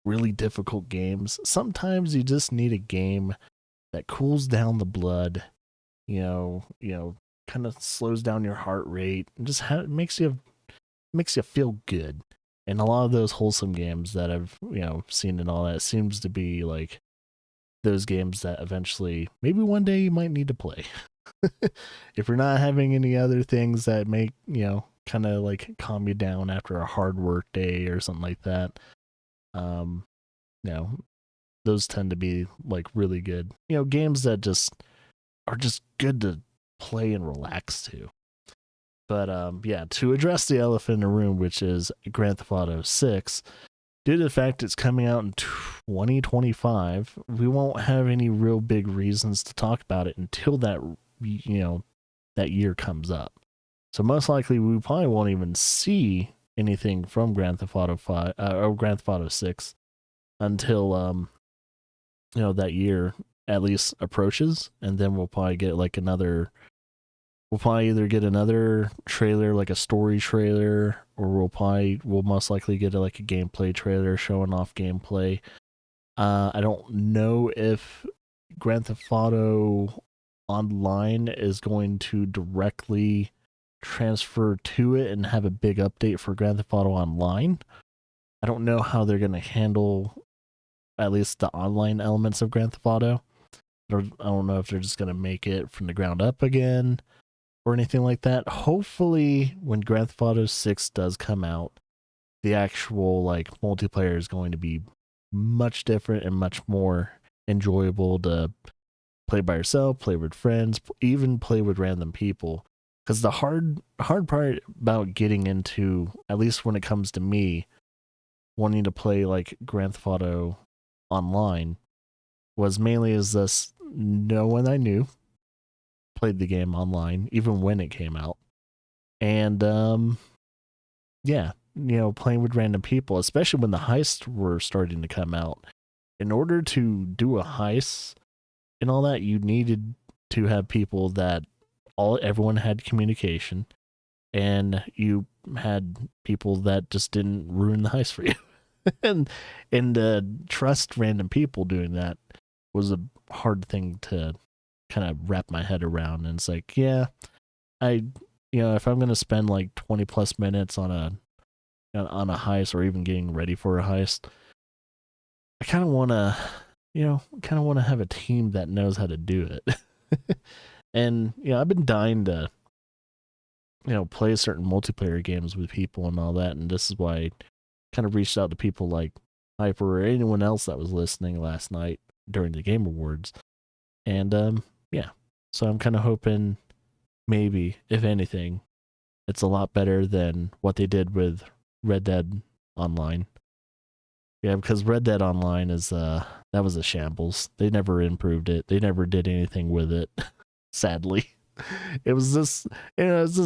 really difficult games. Sometimes you just need a game that cools down the blood, kind of slows down your heart rate and just makes you feel good. And a lot of those wholesome games that I've seen and all that seems to be like those games that eventually maybe one day you might need to play. If you're not having any other things that make kind of like calm you down after a hard work day or something like that, those tend to be like really good games that just are just good to play and relax to. But to address the elephant in the room, which is Grand Theft Auto 6, due to the fact it's coming out in 2025, we won't have any real big reasons to talk about it until that year comes up. So most likely we probably won't even see anything from Grand Theft Auto 5 or Grand Theft Auto 6 until that year at least approaches, and then we'll probably get like we'll probably either get another trailer, like a story trailer, or we'll most likely get like a gameplay trailer showing off gameplay. I don't know if Grand Theft Auto Online is going to directly transfer to it and have a big update for Grand Theft Auto Online. I don't know how they're going to handle at least the online elements of Grand Theft Auto. I don't know if they're just going to make it from the ground up again or anything like that. Hopefully, when Grand Theft Auto 6 does come out, the actual like multiplayer is going to be much different and much more enjoyable to play by yourself, play with friends, even play with random people. Because the hard part about getting into, at least when it comes to me, wanting to play like Grand Theft Auto Online, was mainly is this: no one I knew played the game online, even when it came out. And playing with random people, especially when the heists were starting to come out. In order to do a heist and all that, you needed to have people that everyone had communication, and you had people that just didn't ruin the heist for you. and trust random people doing that was a hard thing to kind of wrap my head around. And it's like, if I'm going to spend like 20 plus minutes on a heist, or even getting ready for a heist, I kind of want to have a team that knows how to do it. And I've been dying to play certain multiplayer games with people and all that, and this is why I kind of reached out to people like Hyper or anyone else that was listening last night during the Game Awards. And so I'm kind of hoping maybe, if anything, it's a lot better than what they did with Red Dead Online. Yeah, because Red Dead Online is that was a shambles. They never improved it. They never did anything with it. Sadly, it was this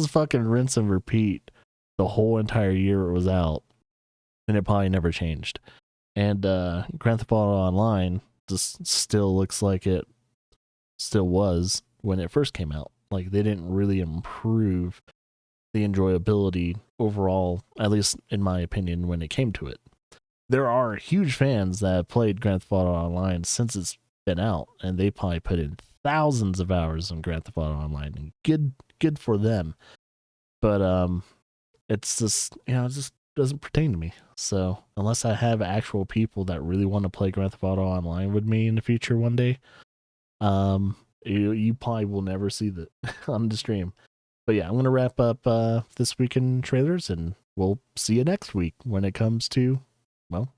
fucking rinse and repeat the whole entire year it was out, and it probably never changed. And Grand Theft Auto Online just still looks like it still was when it first came out. Like, they didn't really improve the enjoyability overall, at least in my opinion, when it came to it. There are huge fans that have played Grand Theft Auto Online since it's been out, and they probably put in thousands of hours on Grand Theft Auto Online, and good for them. But it's just, it just doesn't pertain to me. So unless I have actual people that really want to play Grand Theft Auto Online with me in the future one day, you probably will never see that on the stream. But yeah, I'm going to wrap up this week in trailers, and we'll see you next week when it comes to, well,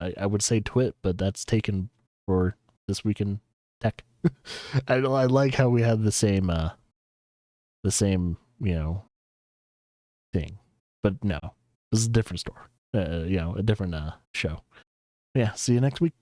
I would say twit, but that's taken for this week in tech. I like how we have the same, thing, but no, this is a different store, a different show. Yeah, see you next week.